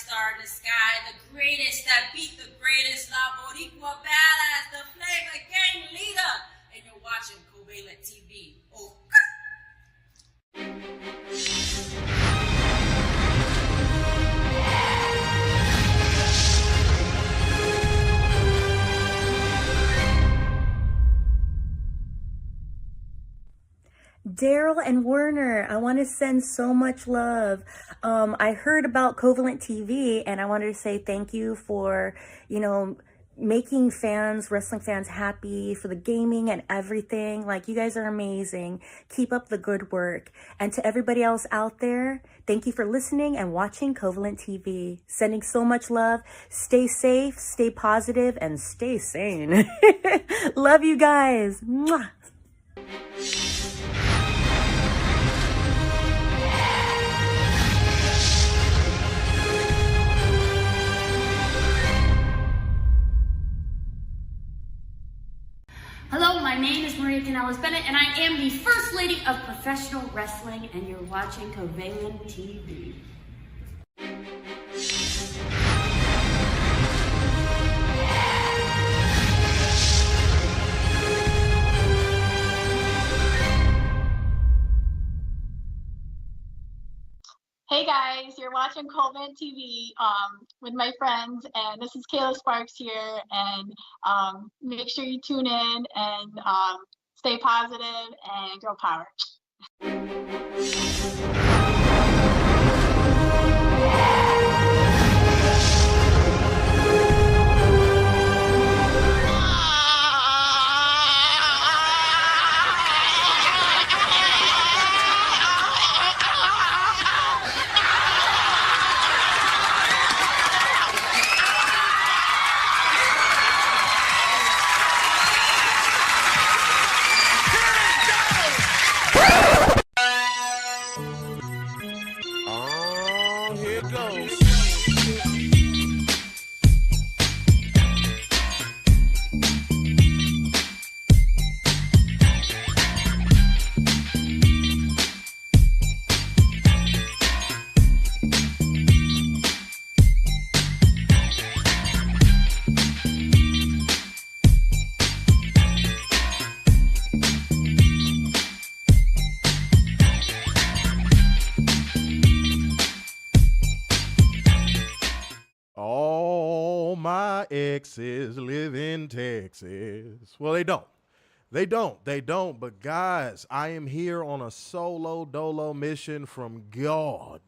star in the sky, the greatest that beat the greatest, La Boricua badass, the flavor gang leader, and you're watching Covalent TV. Oh. Daryl and Werner, I want to send so much love. I heard about Covalent TV and I wanted to say thank you for, making fans, wrestling fans happy, for the gaming and everything. Like, you guys are amazing. Keep up the good work. And to everybody else out there, thank you for listening and watching Covalent TV. Sending so much love. Stay safe, stay positive, and stay sane. Love you guys. Mwah. Hello, my name is Maria Canales-Bennett, and I am the First Lady of Professional Wrestling, and you're watching Covalent TV. Hey guys, you're watching Covalent TV with my friends, and this is Kayla Sparks here, and make sure you tune in and stay positive and girl power. Exes live in Texas. Well, they don't. But guys, I am here on a solo dolo mission from God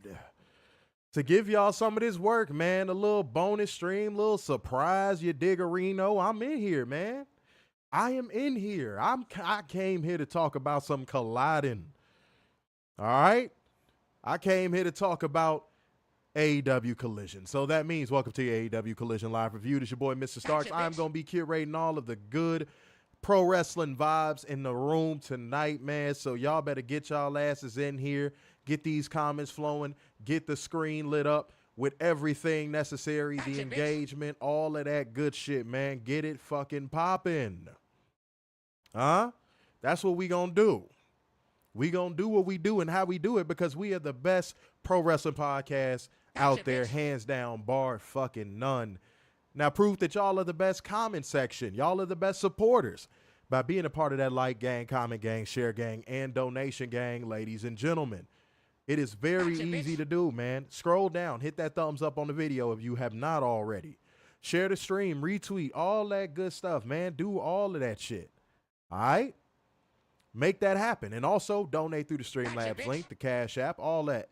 to give y'all some of this work, man. A little bonus stream, little surprise, you diggerino. I'm in here, man. I am in here. I came here to talk about some colliding. All right? I came here to talk about AEW Collision. So that means welcome to your AEW Collision Live Review. This is your boy, Mr. Starks. I'm going to be curating all of the good pro wrestling vibes in the room tonight, man. So y'all better get y'all asses in here, get these comments flowing, get the screen lit up with everything necessary, the engagement, all of that good shit, man. Get it fucking popping. Huh? That's what we going to do. We going to do what we do and how we do it because we are the best pro wrestling podcast out there, hands down, bar fucking none. Now, proof that y'all are the best comment section. Y'all are the best supporters by being a part of that like gang, comment gang, share gang, and donation gang, ladies and gentlemen. It is very easy to do, man. Scroll down, hit that thumbs up on the video if you have not already. Share the stream, retweet, all that good stuff, man. Do all of that shit. All right? Make that happen. And also donate through the Streamlabs link, the Cash App, all that.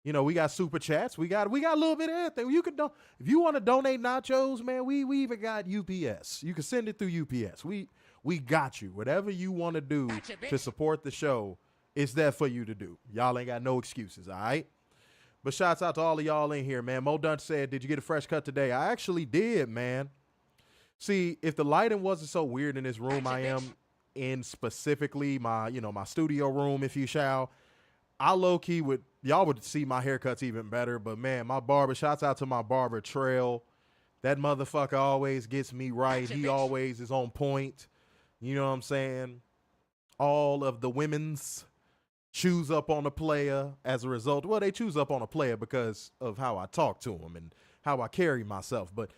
You know, we got super chats. We got a little bit of everything. You can if you want to donate nachos, man, we even got UPS. You can send it through UPS. We got you. Whatever you want to do to support the show, it's there for you to do. Y'all ain't got no excuses, all right? But shouts out to all of y'all in here, man. Mo Dunn said, did you get a fresh cut today? I actually did, man. See, if the lighting wasn't so weird in this room I am in, specifically my studio room, if you shall, I low-key y'all would see my haircuts even better, but man, my barber, shouts out to my barber, Trail. That motherfucker always gets me right. He always is on point. You know what I'm saying? All of the women's choose up on a player as a result. Well, they choose up on a player because of how I talk to them and how I carry myself. But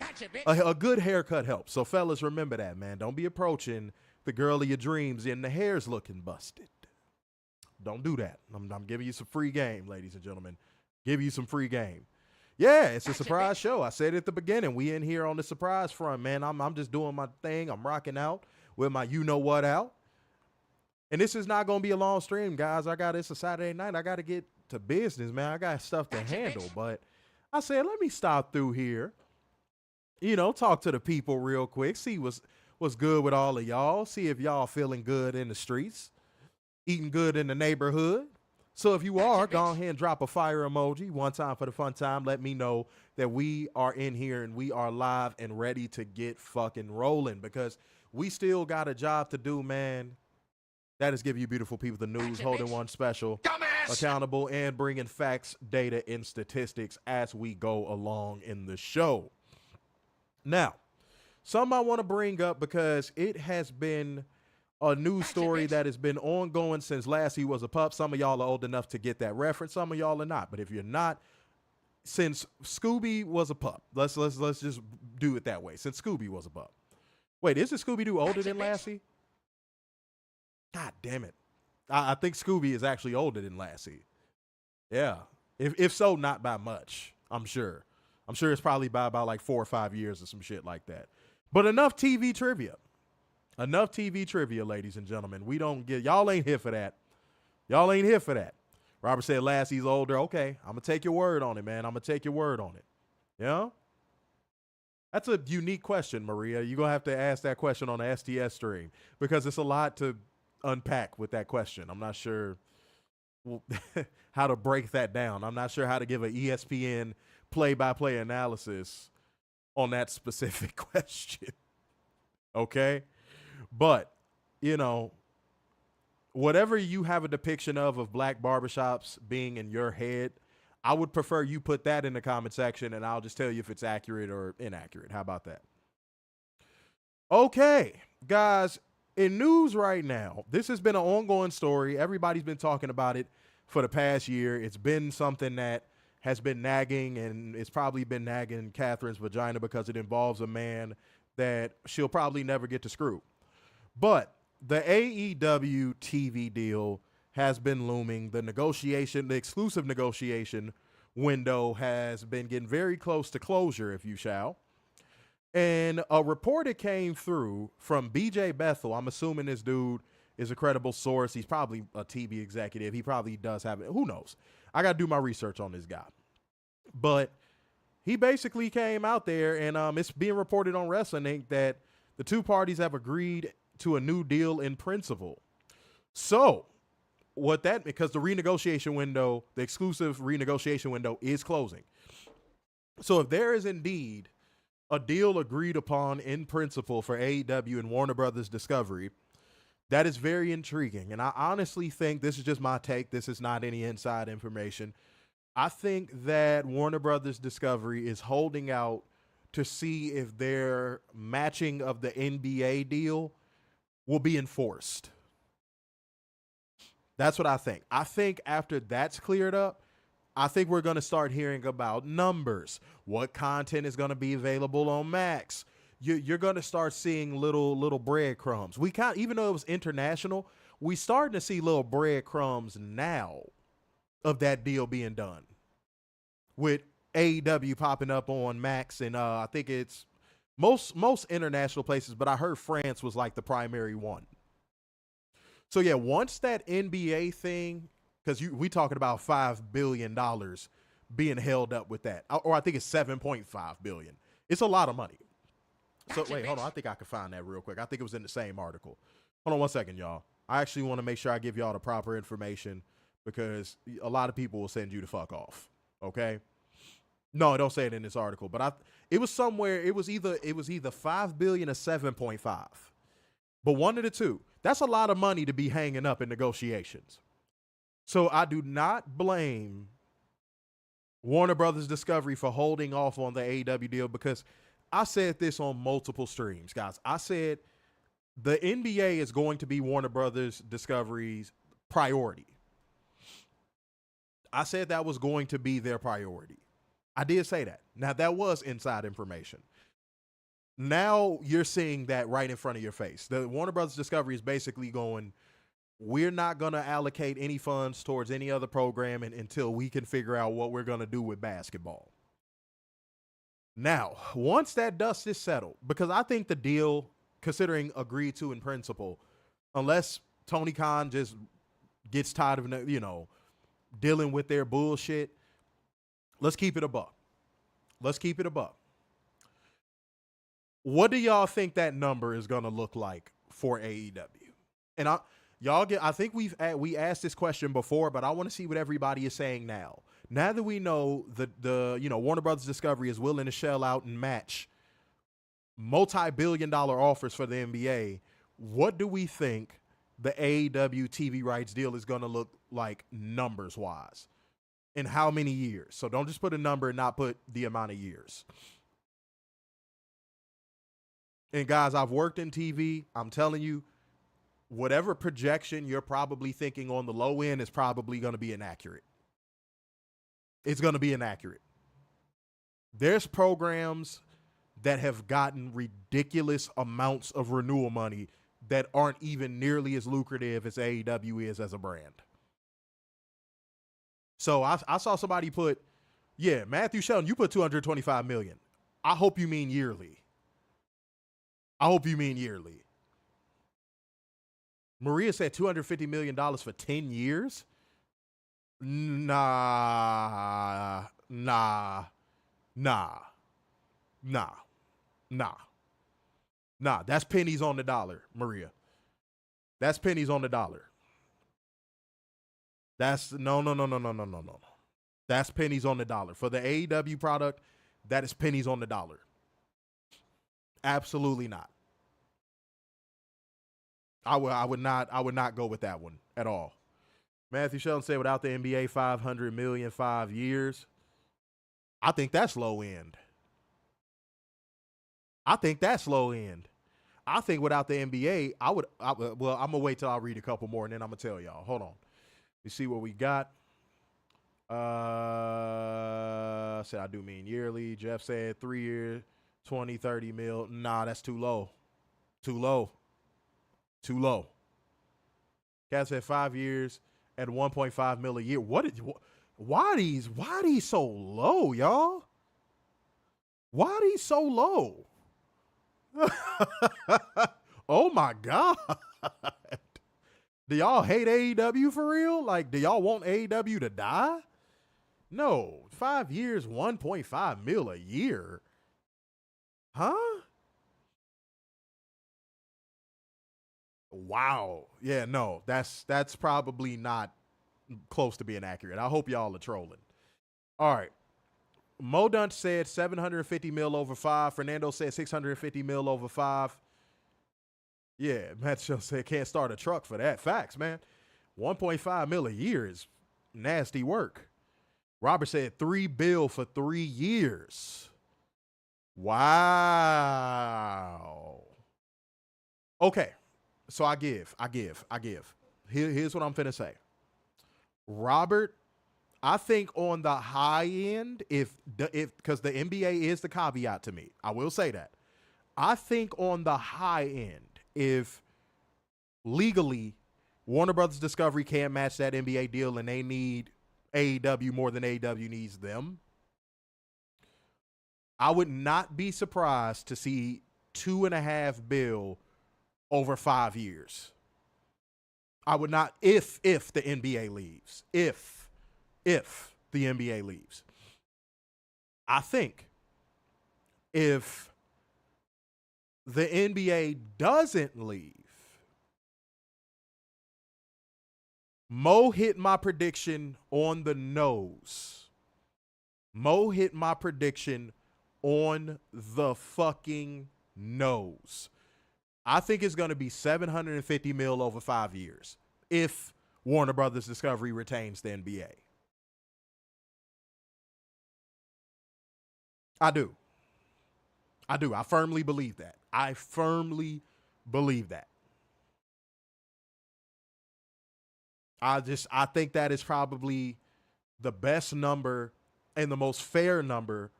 a good haircut helps. So fellas, remember that, man. Don't be approaching the girl of your dreams and the hair's looking busted. Don't do that. I'm giving you some free game, ladies and gentlemen. Give you some free game. Yeah, it's a surprise show. I said it at the beginning. We in here on the surprise front, man. I'm just doing my thing. I'm rocking out with my you-know-what out. And this is not going to be a long stream, guys. It's a Saturday night. I got to get to business, man. I got stuff to handle. But I said, let me stop through here, talk to the people real quick, see what's good with all of y'all, see if y'all feeling good in the streets, eating good in the neighborhood. So if you are, go ahead and drop a fire emoji one time for the fun time. Let me know that we are in here and we are live and ready to get fucking rolling because we still got a job to do, man. That is giving you beautiful people the news, holding one special, accountable, and bringing facts, data, and statistics as we go along in the show. Now, something I want to bring up because it has been a news story that has been ongoing since last he was a pup. Some of y'all are old enough to get that reference. Some of y'all are not. But if you're not, since Scooby was a pup, let's just do it that way. Since Scooby was a pup. Wait, isn't Scooby-Doo older than Lassie? God damn it. I think Scooby is actually older than Lassie. Yeah. If so, not by much, I'm sure. I'm sure it's probably by about like 4 or 5 years or some shit like that. But enough TV trivia. Enough TV trivia, ladies and gentlemen. Y'all ain't here for that. Y'all ain't here for that. Robert said Lassie's older. Okay, I'm going to take your word on it, man. I'm going to take your word on it. Yeah? That's a unique question, Maria. You're going to have to ask that question on the STS stream because it's a lot to unpack with that question. I'm not sure how to break that down. I'm not sure how to give an ESPN play-by-play analysis on that specific question. Okay? But, whatever you have a depiction of black barbershops being in your head, I would prefer you put that in the comment section and I'll just tell you if it's accurate or inaccurate. How about that? Okay, guys, in news right now, this has been an ongoing story. Everybody's been talking about it for the past year. It's been something that has been nagging, and it's probably been nagging Catherine's vagina because it involves a man that she'll probably never get to screw. But the AEW TV deal has been looming. The exclusive negotiation window has been getting very close to closure, if you shall. And a report that came through from BJ Bethel, I'm assuming this dude is a credible source. He's probably a TV executive. He probably does have it. Who knows? I got to do my research on this guy. But he basically came out there, and it's being reported on Wrestling Inc. that the two parties have agreed to a new deal in principle. So because the renegotiation window, the exclusive renegotiation window is closing. So if there is indeed a deal agreed upon in principle for AEW and Warner Brothers Discovery, that is very intriguing. And I honestly think, this is just my take, this is not any inside information, I think that Warner Brothers Discovery is holding out to see if their matching of the NBA deal will be enforced. That's what I think. I think after that's cleared up, I think we're going to start hearing about numbers, what content is going to be available on Max. You're going to start seeing little breadcrumbs. Even though it was international, we starting to see little breadcrumbs now of that deal being done with AEW popping up on Max, and I think it's most international places, but I heard France was like the primary one. So yeah, once that NBA thing, because we talking about $5 billion being held up with that, or I think it's $7.5 billion. It's a lot of money. So wait, hold on. I think I could find that real quick. I think it was in the same article. Hold on one second, y'all. I actually want to make sure I give y'all the proper information because a lot of people will send you the fuck off. Okay. No, I don't say it in this article, but it was somewhere. It was either 5 billion or 7.5, but one of the two. That's a lot of money to be hanging up in negotiations. So I do not blame Warner Brothers Discovery for holding off on the AEW deal, because I said this on multiple streams, guys. I said the NBA is going to be Warner Brothers Discovery's priority. I said that was going to be their priority. I did say that. Now, that was inside information. Now you're seeing that right in front of your face. The Warner Brothers Discovery is basically going, we're not going to allocate any funds towards any other programming until we can figure out what we're going to do with basketball. Now, once that dust is settled, because I think the deal, considering agreed to in principle, unless Tony Khan just gets tired of, dealing with their bullshit, let's keep it a buck. Let's keep it a buck. What do y'all think that number is going to look like for AEW? And I think we asked this question before, but I want to see what everybody is saying now. Now that we know the Warner Brothers Discovery is willing to shell out and match multi-billion-dollar offers for the NBA, what do we think the AEW TV rights deal is going to look like numbers-wise? In how many years? So don't just put a number and not put the amount of years. And guys, I've worked in TV. I'm telling you, whatever projection you're probably thinking on the low end is probably going to be inaccurate. It's going to be inaccurate. There's programs that have gotten ridiculous amounts of renewal money that aren't even nearly as lucrative as AEW is as a brand. So I saw somebody put, Matthew Shelton, you put $225 million. I hope you mean yearly. Maria said $250 million for 10 years? Nah. That's pennies on the dollar, Maria. That's pennies on the dollar. That's no. That's pennies on the dollar. For the AEW product, that is pennies on the dollar. Absolutely not. I would not go with that one at all. Matthew Shelton said without the NBA, $500 million, 5 years. I think that's low end. I think without the NBA, I'm going to wait till I read a couple more and then I'm going to tell y'all. Hold on. You see what we got. Said I do mean yearly. Jeff said 3 years, 20, 30 mil. Nah, that's too low. Cat said 5 years at 1.5 mil a year. Why are these so low, y'all? Why are these so low? Oh my God. Do y'all hate AEW for real? Like, do y'all want AEW to die? No. 5 years, 1.5 mil a year. Huh? Wow. Yeah, no. That's probably not close to being accurate. I hope y'all are trolling. All right. Mo Dunch said 750 mil over 5. Fernando said 650 mil over 5. Yeah, Matt Shell said can't start a truck for that. Facts, man. 1.5 mil a year is nasty work. Robert said $3 billion for 3 years. Wow. Okay, so I give. Here's what I'm finna say. Robert, I think on the high end, because the NBA is the caveat to me, I will say that. I think on the high end, if legally Warner Brothers Discovery can't match that NBA deal and they need AEW more than AEW needs them, I would not be surprised to see $2.5 billion over 5 years. I would not, if the NBA leaves. If the NBA leaves. I think if the NBA doesn't leave, Mo hit my prediction on the nose. Mo hit my prediction on the fucking nose. I think it's going to be $750 million over 5 years if Warner Brothers Discovery retains the NBA. I do. I firmly believe that. I think that is probably the best number and the most fair number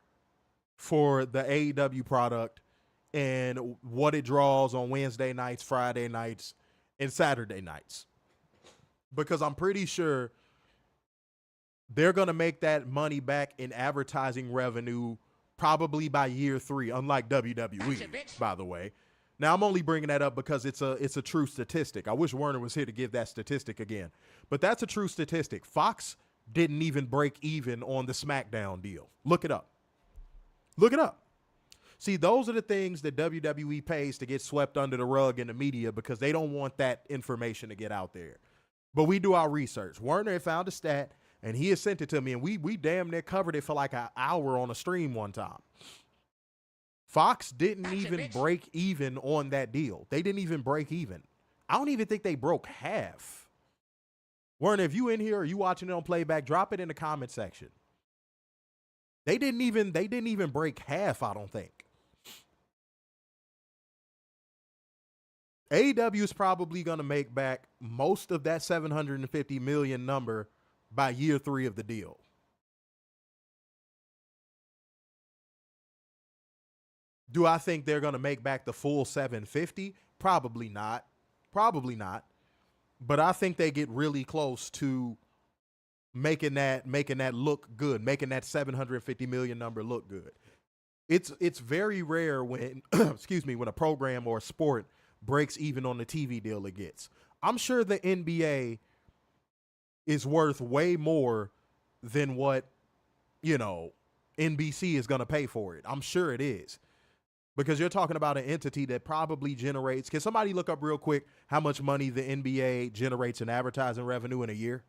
for the AEW product and what it draws on Wednesday nights, Friday nights, and Saturday nights. Because I'm pretty sure they're going to make that money back in advertising revenue probably by year 3, unlike WWE, by the way. Now, I'm only bringing that up because it's a true statistic. I wish Werner was here to give that statistic again. But that's a true statistic. Fox didn't even break even on the SmackDown deal. Look it up. Look it up. See, those are the things that WWE pays to get swept under the rug in the media because they don't want that information to get out there. But we do our research. Werner had found a stat, and he had sent it to me, and we damn near covered it for like an hour on a stream one time. Fox didn't even break even on that deal. They didn't even break even. I don't even think they broke half. Werner, if you in here or you watching it on playback, drop it in the comment section. They didn't even break half, I don't think. AEW is probably going to make back most of that $750 million number by year 3 of the deal. Do I think they're going to make back the full 750? Probably not. Probably not. But I think they get really close to making that look good, making that $750 million number look good. It's very rare when when a program or a sport breaks even on the TV deal it gets. I'm sure the NBA is worth way more than what, NBC is going to pay for it. I'm sure it is. Because you're talking about an entity that probably generates. Can somebody look up real quick how much money the NBA generates in advertising revenue in a year?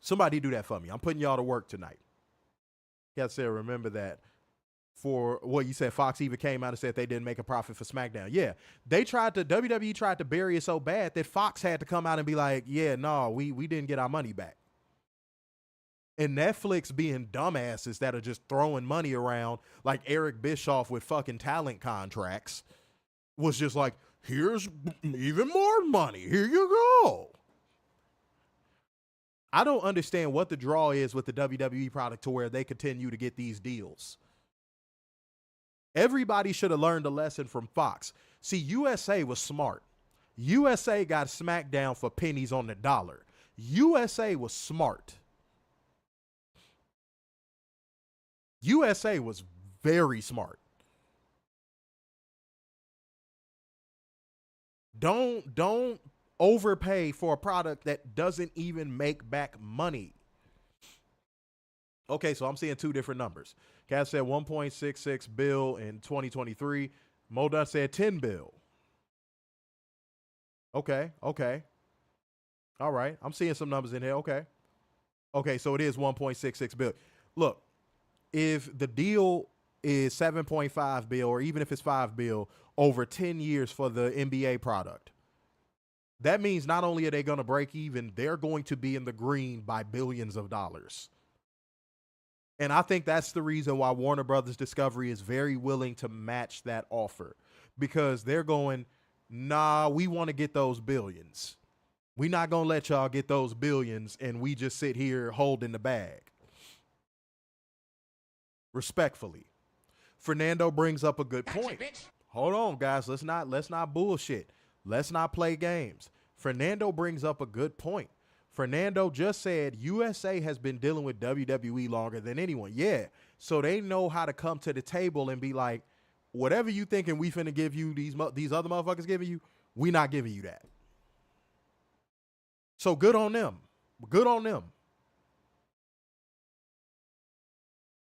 Somebody do that for me. I'm putting y'all to work tonight. Got to say, remember that. For what you said, Fox even came out and said they didn't make a profit for SmackDown. Yeah, WWE tried to bury it so bad that Fox had to come out and be like, yeah, no, we didn't get our money back. And Netflix being dumbasses that are just throwing money around like Eric Bischoff with fucking talent contracts was just like, here's even more money. Here you go. I don't understand what the draw is with the WWE product to where they continue to get these deals. Everybody should have learned a lesson from Fox. See, USA was smart. USA got SmackDown for pennies on the dollar. USA was smart. USA was very smart. Don't overpay for a product that doesn't even make back money. Okay, so I'm seeing 2 different numbers. Cat said 1.66 bill in 2023. Modus said 10 bill. Okay. All right. I'm seeing some numbers in here. Okay, so it is 1.66 bill. Look, if the deal is 7.5 bill or even if it's 5 bill over 10 years for the NBA product, that means not only are they going to break even, they're going to be in the green by billions of dollars. And I think that's the reason why Warner Brothers Discovery is very willing to match that offer, because they're going, nah, we want to get those billions. We're not going to let y'all get those billions and we just sit here holding the bag. Respectfully. Fernando brings up a good point. Hold on, guys. Let's not bullshit. Let's not play games. Fernando brings up a good point. Fernando just said USA has been dealing with WWE longer than anyone. Yeah. So they know how to come to the table and be like, whatever you thinking we finna give you, these other motherfuckers giving you, we not giving you that. So good on them. Good on them.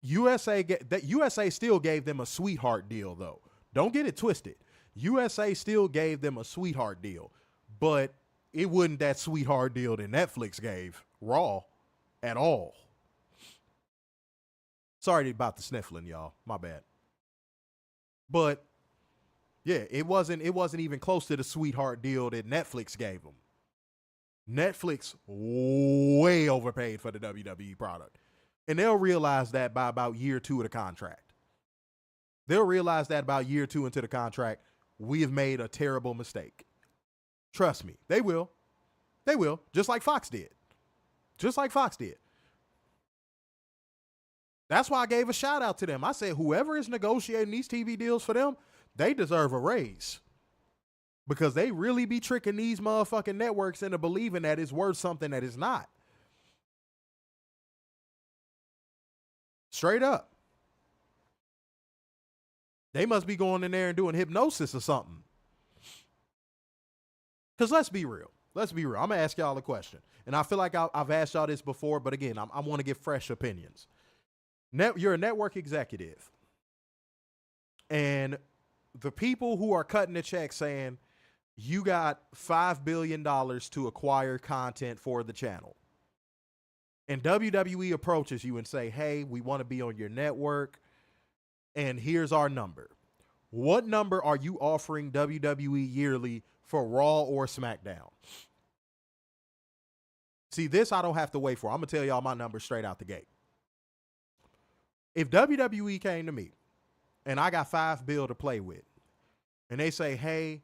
USA still gave them a sweetheart deal, though. Don't get it twisted. USA still gave them a sweetheart deal, but it wasn't that sweetheart deal that Netflix gave Raw at all. Sorry about the sniffling, y'all. My bad. But yeah, it wasn't even close to the sweetheart deal that Netflix gave them. Netflix way overpaid for the WWE product. And they'll realize that by about year 2 of the contract. They'll realize that about year 2 into the contract, we have made a terrible mistake. Trust me, they will. They will, just like Fox did. just like Fox did. That's why I gave a shout out to them. I said, whoever is negotiating these TV deals for them, they deserve a raise. Because they really be tricking these motherfucking networks into believing that it's worth something that it's not. Straight up. They must be going in there and doing hypnosis or something. Because let's be real. Let's be real. I'm going to ask y'all a question. And I feel like I've asked y'all this before, but again, I want to get fresh opinions. You're a network executive. And the people who are cutting the check saying, you got $5 billion to acquire content for the channel. And WWE approaches you and say, hey, we want to be on your network. And here's our number. What number are you offering WWE yearly for Raw or SmackDown? See, this I don't have to wait for. I'm going to tell y'all my number straight out the gate. If WWE came to me and I got $5 billion to play with, and they say, hey,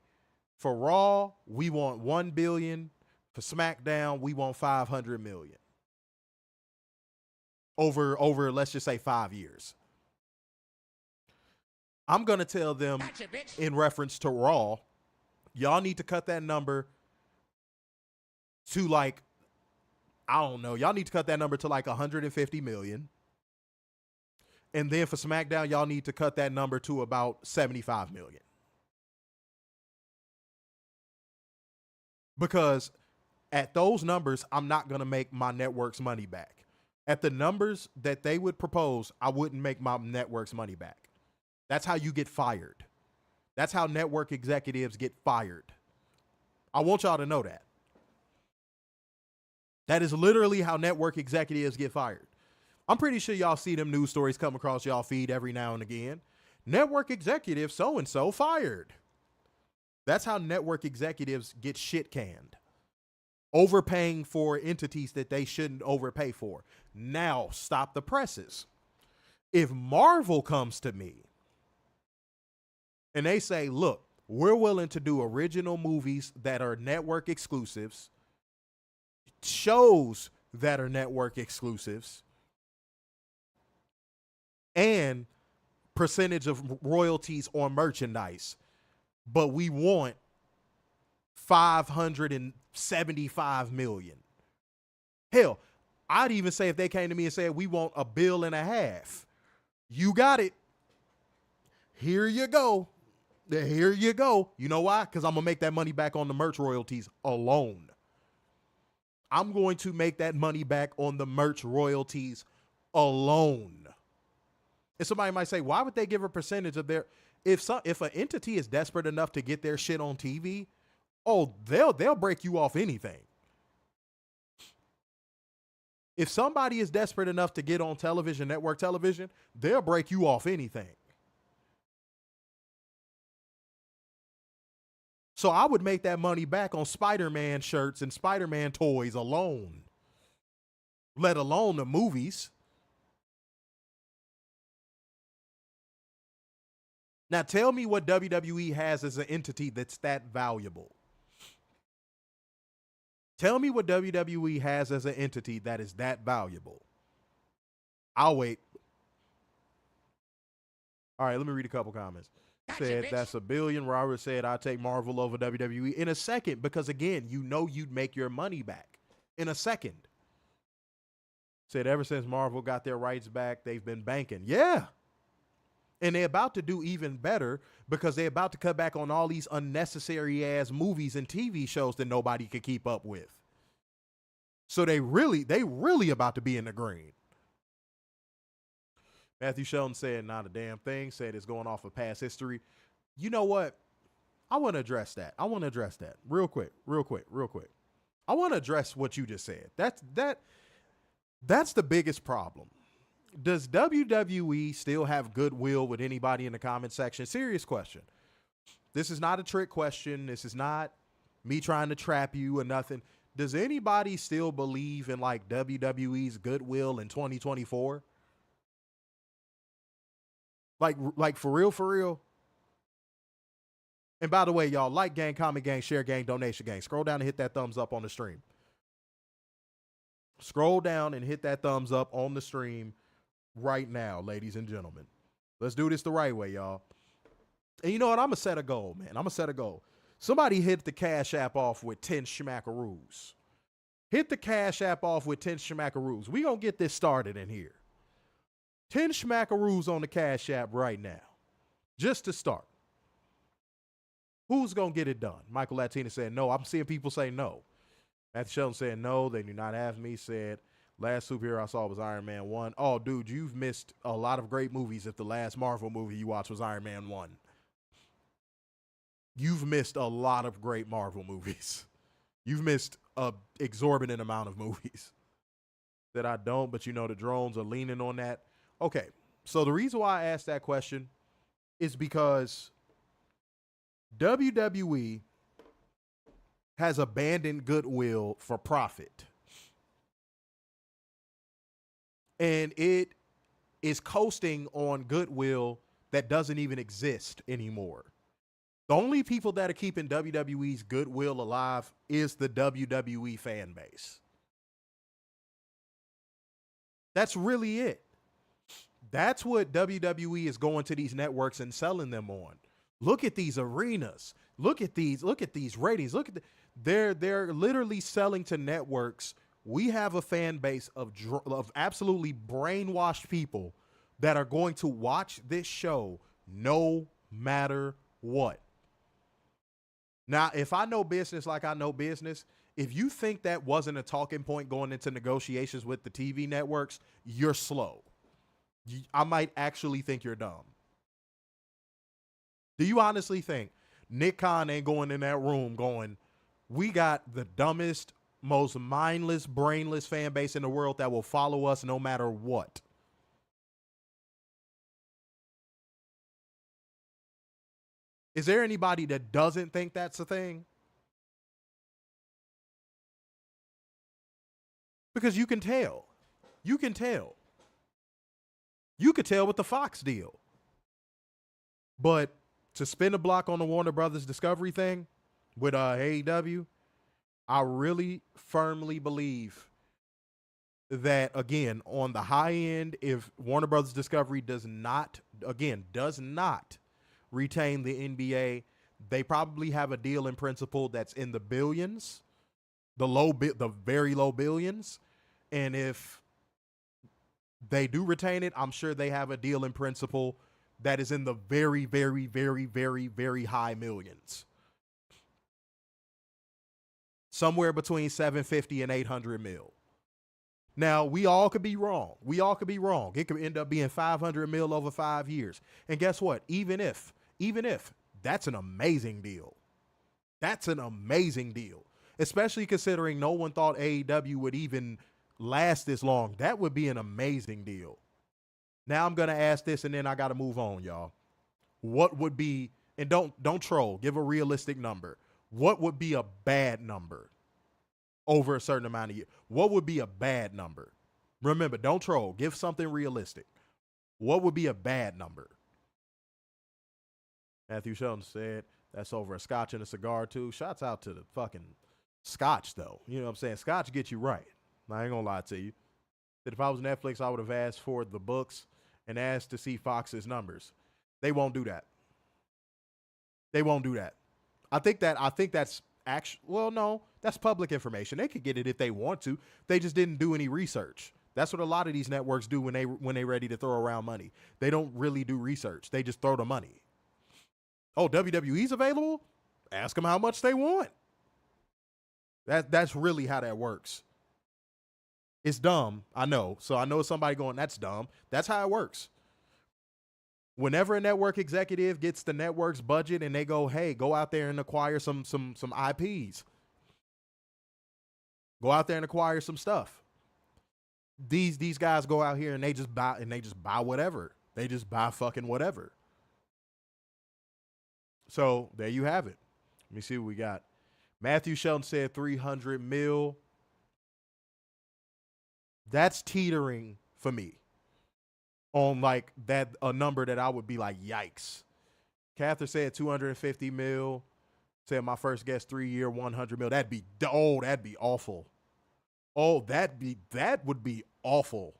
for Raw, we want $1 billion. For SmackDown, we want $500 million. Over, let's just say 5 years. I'm going to tell them in reference to Raw, y'all need to cut that number to like, I don't know. Y'all need to cut that number to like $150 million. And then for SmackDown, y'all need to cut that number to about $75 million. Because at those numbers, I'm not going to make my network's money back. At the numbers that they would propose, I wouldn't make my network's money back. That's how you get fired. That's how network executives get fired. I want y'all to know that. That is literally how network executives get fired. I'm pretty sure y'all see them news stories come across y'all feed every now and again. Network executive so-and-so fired. That's how network executives get shit canned. Overpaying for entities that they shouldn't overpay for. Now, stop the presses. If Marvel comes to me and they say, look, we're willing to do original movies that are network exclusives, shows that are network exclusives, and percentage of royalties on merchandise, but we want $575 million. Hell, I'd even say if they came to me and said, we want $1.5 billion. You got it. Here you go. Here you go. You know why? Because I'm going to make that money back on the merch royalties alone. I'm going to make that money back on the merch royalties alone. And somebody might say, why would they give a percentage of their... If an entity is desperate enough to get their shit on TV, oh, they'll break you off anything. If somebody is desperate enough to get on television, network television, they'll break you off anything. So I would make that money back on Spider-Man shirts and Spider-Man toys alone, let alone the movies. Now tell me what WWE has as an entity that's that valuable. Tell me what WWE has as an entity that is that valuable. I'll wait. All right, let me read a couple comments. Said that's $1 billion. Robert said I'll take Marvel over WWE in a second because again, you know you'd make your money back in a second. Said ever since Marvel got their rights back, they've been banking. Yeah. And they're about to do even better because they're about to cut back on all these unnecessary ass movies and TV shows that nobody could keep up with. So they really about to be in the green. Matthew Sheldon said not a damn thing, said it's going off of past history. You know what? I want to address that. Real quick. I want to address what you just said. That's the biggest problem. Does WWE still have goodwill with anybody in the comment section? Serious question. This is not a trick question. This is not me trying to trap you or nothing. Does anybody still believe in like WWE's goodwill in 2024? Like for real? And by the way, y'all, like gang, comment gang, share gang, donation gang. Scroll down and hit that thumbs up on the stream. Scroll down and hit that thumbs up on the stream right now, ladies and gentlemen. Let's do this the right way, y'all. And you know what? I'm going to set a goal, man. I'm going to set a goal. Somebody hit the Cash App off with 10 schmackaroos. Hit the Cash App off with 10 schmackaroos. We going to get this started in here. 10 schmackaroos on the Cash App right now. Just to start. Who's going to get it done? Michael Latina said no. I'm seeing people say no. Matthew Sheldon said no. They do not have me. Said last superhero I saw was Iron Man 1. Oh, dude, you've missed a lot of great movies if the last Marvel movie you watched was Iron Man 1. You've missed a lot of great Marvel movies. You've missed an exorbitant amount of movies. That I don't, but you know the drones are leaning on that. Okay, so the reason why I asked that question is because WWE has abandoned goodwill for profit. And it is coasting on goodwill that doesn't even exist anymore. The only people that are keeping WWE's goodwill alive is the WWE fan base. That's really it. That's what WWE is going to these networks and selling them on. Look at these arenas. Look at these ratings. They're literally selling to networks. We have a fan base of absolutely brainwashed people that are going to watch this show no matter what. Now, if I know business like I know business, if you think that wasn't a talking point going into negotiations with the TV networks, you're slow. I might actually think you're dumb. Do you honestly think Nick Khan ain't going in that room going, we got the dumbest, most mindless, brainless fan base in the world that will follow us no matter what? Is there anybody that doesn't think that's a thing? Because you can tell. You can tell. You could tell with the Fox deal. But to spin a block on the Warner Brothers Discovery thing with AEW, I really firmly believe that, again, on the high end, if Warner Brothers Discovery does not retain the NBA, they probably have a deal in principle that's in the billions, the very low billions. And if they do retain it, I'm sure they have a deal in principle that is in the very, very, very, very, very high millions. Somewhere between 750 and 800 mil. Now, we all could be wrong. It could end up being 500 mil over 5 years. And guess what? Even if, that's an amazing deal. That's an amazing deal. Especially considering no one thought AEW would even last this long. That would be an amazing deal. Now I'm going to ask this and then I got to move on, y'all. What would be, and don't troll, give a realistic number. What would be a bad number over a certain amount of years? What would be a bad number? Remember, don't troll, give something realistic. What would be a bad number? Matthew Sheldon said, that's over a scotch and a cigar too. Shouts out to the fucking scotch though. You know what I'm saying? Scotch gets you right. I ain't gonna lie to you. That if I was Netflix, I would have asked for the books and asked to see Fox's numbers. They won't do that. They won't do that. I think that's actually, well, no, that's public information. They could get it if they want to. They just didn't do any research. That's what a lot of these networks do when they ready to throw around money. They don't really do research. They just throw the money. Oh, WWE's available? Ask them how much they want. That's really how that works. It's dumb, I know. So I know somebody going, that's dumb. That's how it works. Whenever a network executive gets the network's budget and they go, hey, go out there and acquire some IPs. Go out there and acquire some stuff. These guys go out here and they just buy whatever. They just buy fucking whatever. So there you have it. Let me see what we got. Matthew Sheldon said 300 mil. That's teetering for me on like that, a number that I would be like, yikes. Catherine said 250 mil. Said my first guess 3 year, 100 mil. That'd be awful. Oh, that would be awful.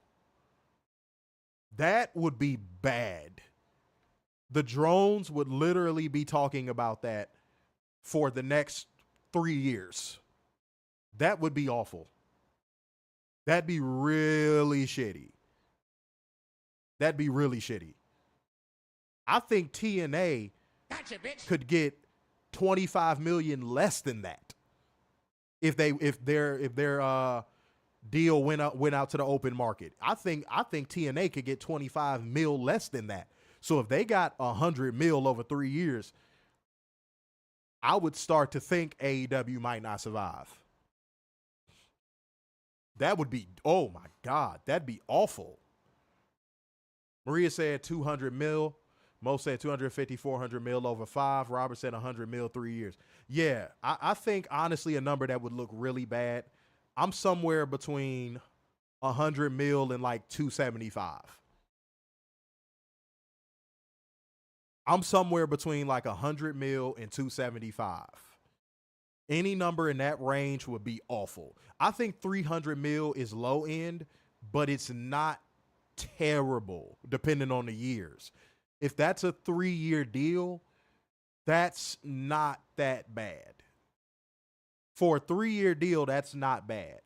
That would be bad. The drones would literally be talking about that for the next 3 years. That would be awful. That'd be really shitty. That'd be really shitty. I think TNA could get 25 million less than that if their deal went out to the open market. I think TNA could get 25 mil less than that. So if they got 100 mil over 3 years, I would start to think AEW might not survive. That would be, oh my God, that'd be awful. Maria said 200 mil. Mo said 250, 400 mil over 5. Robert said 100 mil 3 years. Yeah, I think honestly a number that would look really bad. I'm somewhere between 100 mil and like 275. I'm somewhere between like 100 mil and 275. Any number in that range would be awful. I think 300 mil is low end, but it's not terrible depending on the years. If that's a 3-year deal, that's not that bad. For a 3-year deal, that's not bad.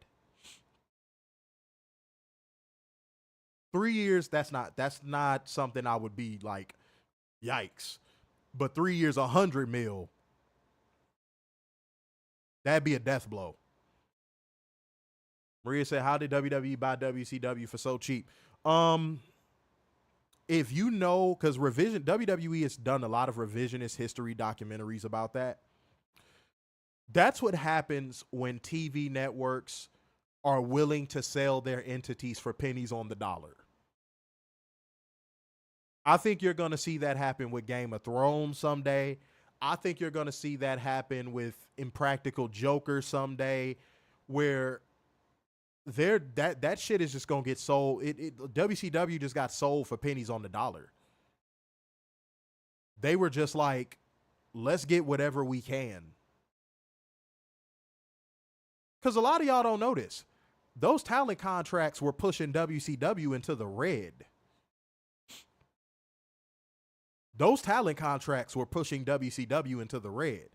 3 years, that's not something I would be like, yikes. But 3 years, 100 mil, that'd be a death blow. Maria said, how did WWE buy WCW for so cheap? If you know, because WWE has done a lot of revisionist history documentaries about that. That's what happens when TV networks are willing to sell their entities for pennies on the dollar. I think you're going to see that happen with Game of Thrones someday. I think you're going to see that happen with Impractical Joker someday, where that shit is just going to get sold. WCW just got sold for pennies on the dollar. They were just like, let's get whatever we can. Because a lot of y'all don't know this. Those talent contracts were pushing WCW into the red. Those talent contracts were pushing WCW into the red.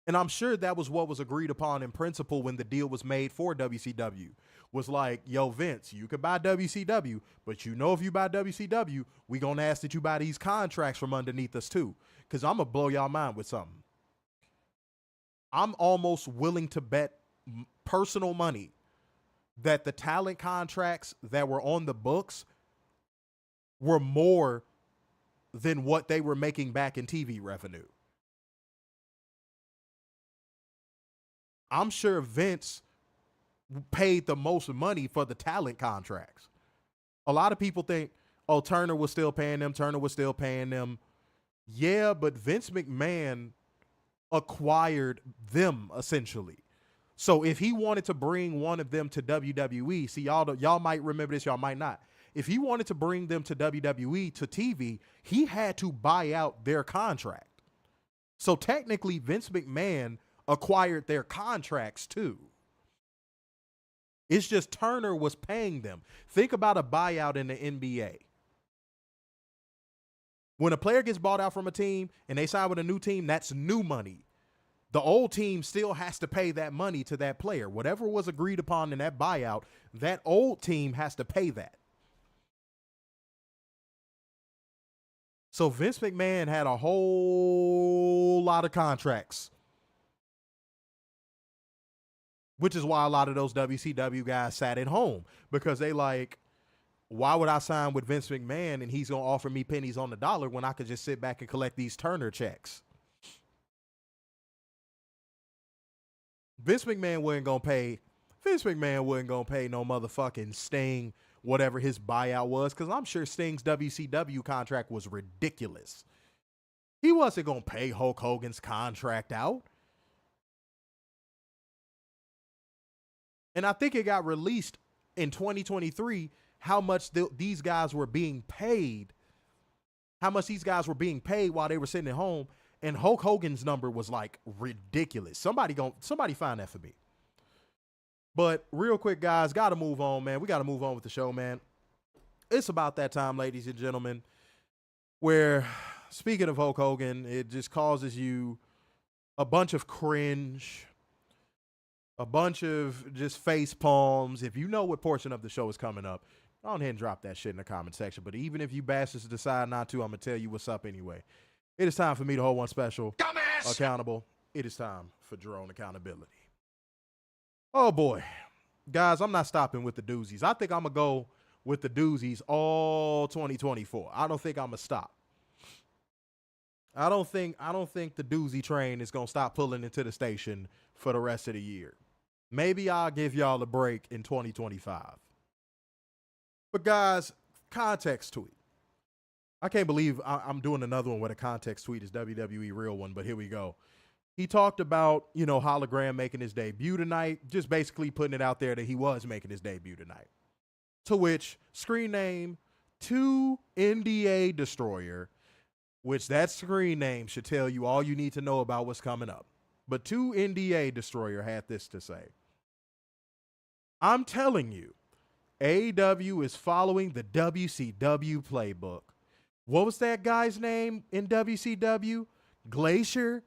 And I'm sure that was what was agreed upon in principle when the deal was made for WCW. Was like, yo, Vince, you could buy WCW, but you know if you buy WCW, we gonna ask that you buy these contracts from underneath us too. Because I'm gonna blow y'all mind with something. I'm almost willing to bet personal money that the talent contracts that were on the books were more than what they were making back in TV revenue. I'm sure Vince paid the most money for the talent contracts. A lot of people think, oh, Turner was still paying them. Yeah, but Vince McMahon acquired them essentially. So if he wanted to bring one of them to WWE, see, y'all might remember this, y'all might not. If he wanted to bring them to WWE, to TV, he had to buy out their contract. So technically, Vince McMahon acquired their contracts too. It's just Turner was paying them. Think about a buyout in the NBA. When a player gets bought out from a team and they sign with a new team, that's new money. The old team still has to pay that money to that player. Whatever was agreed upon in that buyout, that old team has to pay that. So Vince McMahon had a whole lot of contracts, which is why a lot of those WCW guys sat at home, because they like, why would I sign with Vince McMahon and he's going to offer me pennies on the dollar when I could just sit back and collect these Turner checks? Vince McMahon wasn't going to pay no motherfucking Sting whatever his buyout was, because I'm sure Sting's WCW contract was ridiculous. He wasn't going to pay Hulk Hogan's contract out. And I think it got released in 2023 how much these guys were being paid, while they were sitting at home, and Hulk Hogan's number was like ridiculous. Somebody find that for me. But real quick, guys, got to move on, man. We got to move on with the show, man. It's about that time, ladies and gentlemen, where, speaking of Hulk Hogan, it just causes you a bunch of cringe, a bunch of just face palms. If you know what portion of the show is coming up, go ahead and drop that shit in the comment section. But even if you bastards decide not to, I'm going to tell you what's up anyway. It is time for me to hold one special accountable. It is time for drone accountability. Oh, boy. Guys, I'm not stopping with the doozies. I think I'm going to go with the doozies all 2024. I don't think I'm going to stop. I don't think the doozy train is going to stop pulling into the station for the rest of the year. Maybe I'll give y'all a break in 2025. But guys, context tweet. I can't believe I'm doing another one with a context tweet. It's WWE real one, but here we go. He talked about, Hologram making his debut tonight, just basically putting it out there that he was making his debut tonight. To which, screen name, 2NDA Destroyer, which that screen name should tell you all you need to know about what's coming up. But 2NDA Destroyer had this to say. I'm telling you, AEW is following the WCW playbook. What was that guy's name in WCW? Glacier?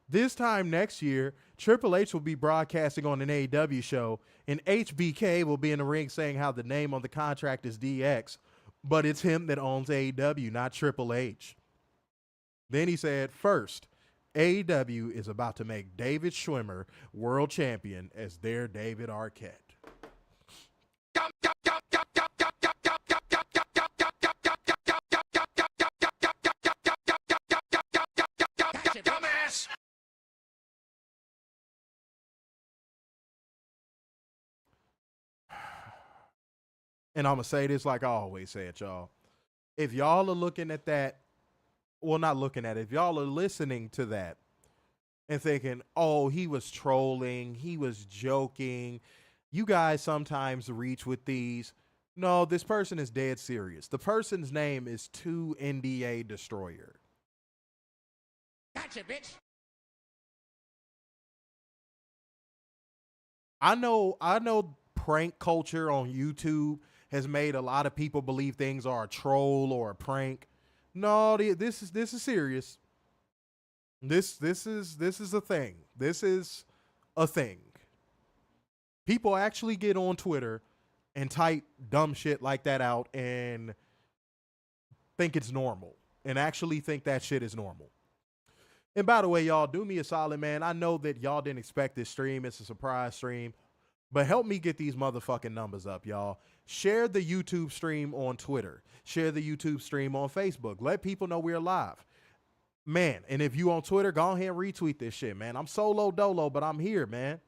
This time next year, Triple H will be broadcasting on an AEW show, and HBK will be in the ring saying how the name on the contract is DX, but it's him that owns AEW, not Triple H. Then he said, first, AEW is about to make David Schwimmer world champion as their David Arquette. And I'm going to say this like I always say it, y'all. If y'all are looking at that, well, not looking at it, if y'all are listening to that and thinking, oh, he was trolling, he was joking, you guys sometimes reach with these. No, this person is dead serious. The person's name is 2NDA Destroyer. Gotcha, bitch. I know prank culture on YouTube has made a lot of people believe things are a troll or a prank. No, this is serious. This is a thing. This is a thing. People actually get on Twitter and type dumb shit like that out and think it's normal and actually think that shit is normal. And by the way, y'all, do me a solid, man. I know that y'all didn't expect this stream. It's a surprise stream. But help me get these motherfucking numbers up, y'all. Share the YouTube stream on Twitter. Share the YouTube stream on Facebook. Let people know we're live. Man, and if you on Twitter, go ahead and retweet this shit, man. I'm solo dolo, but I'm here, man.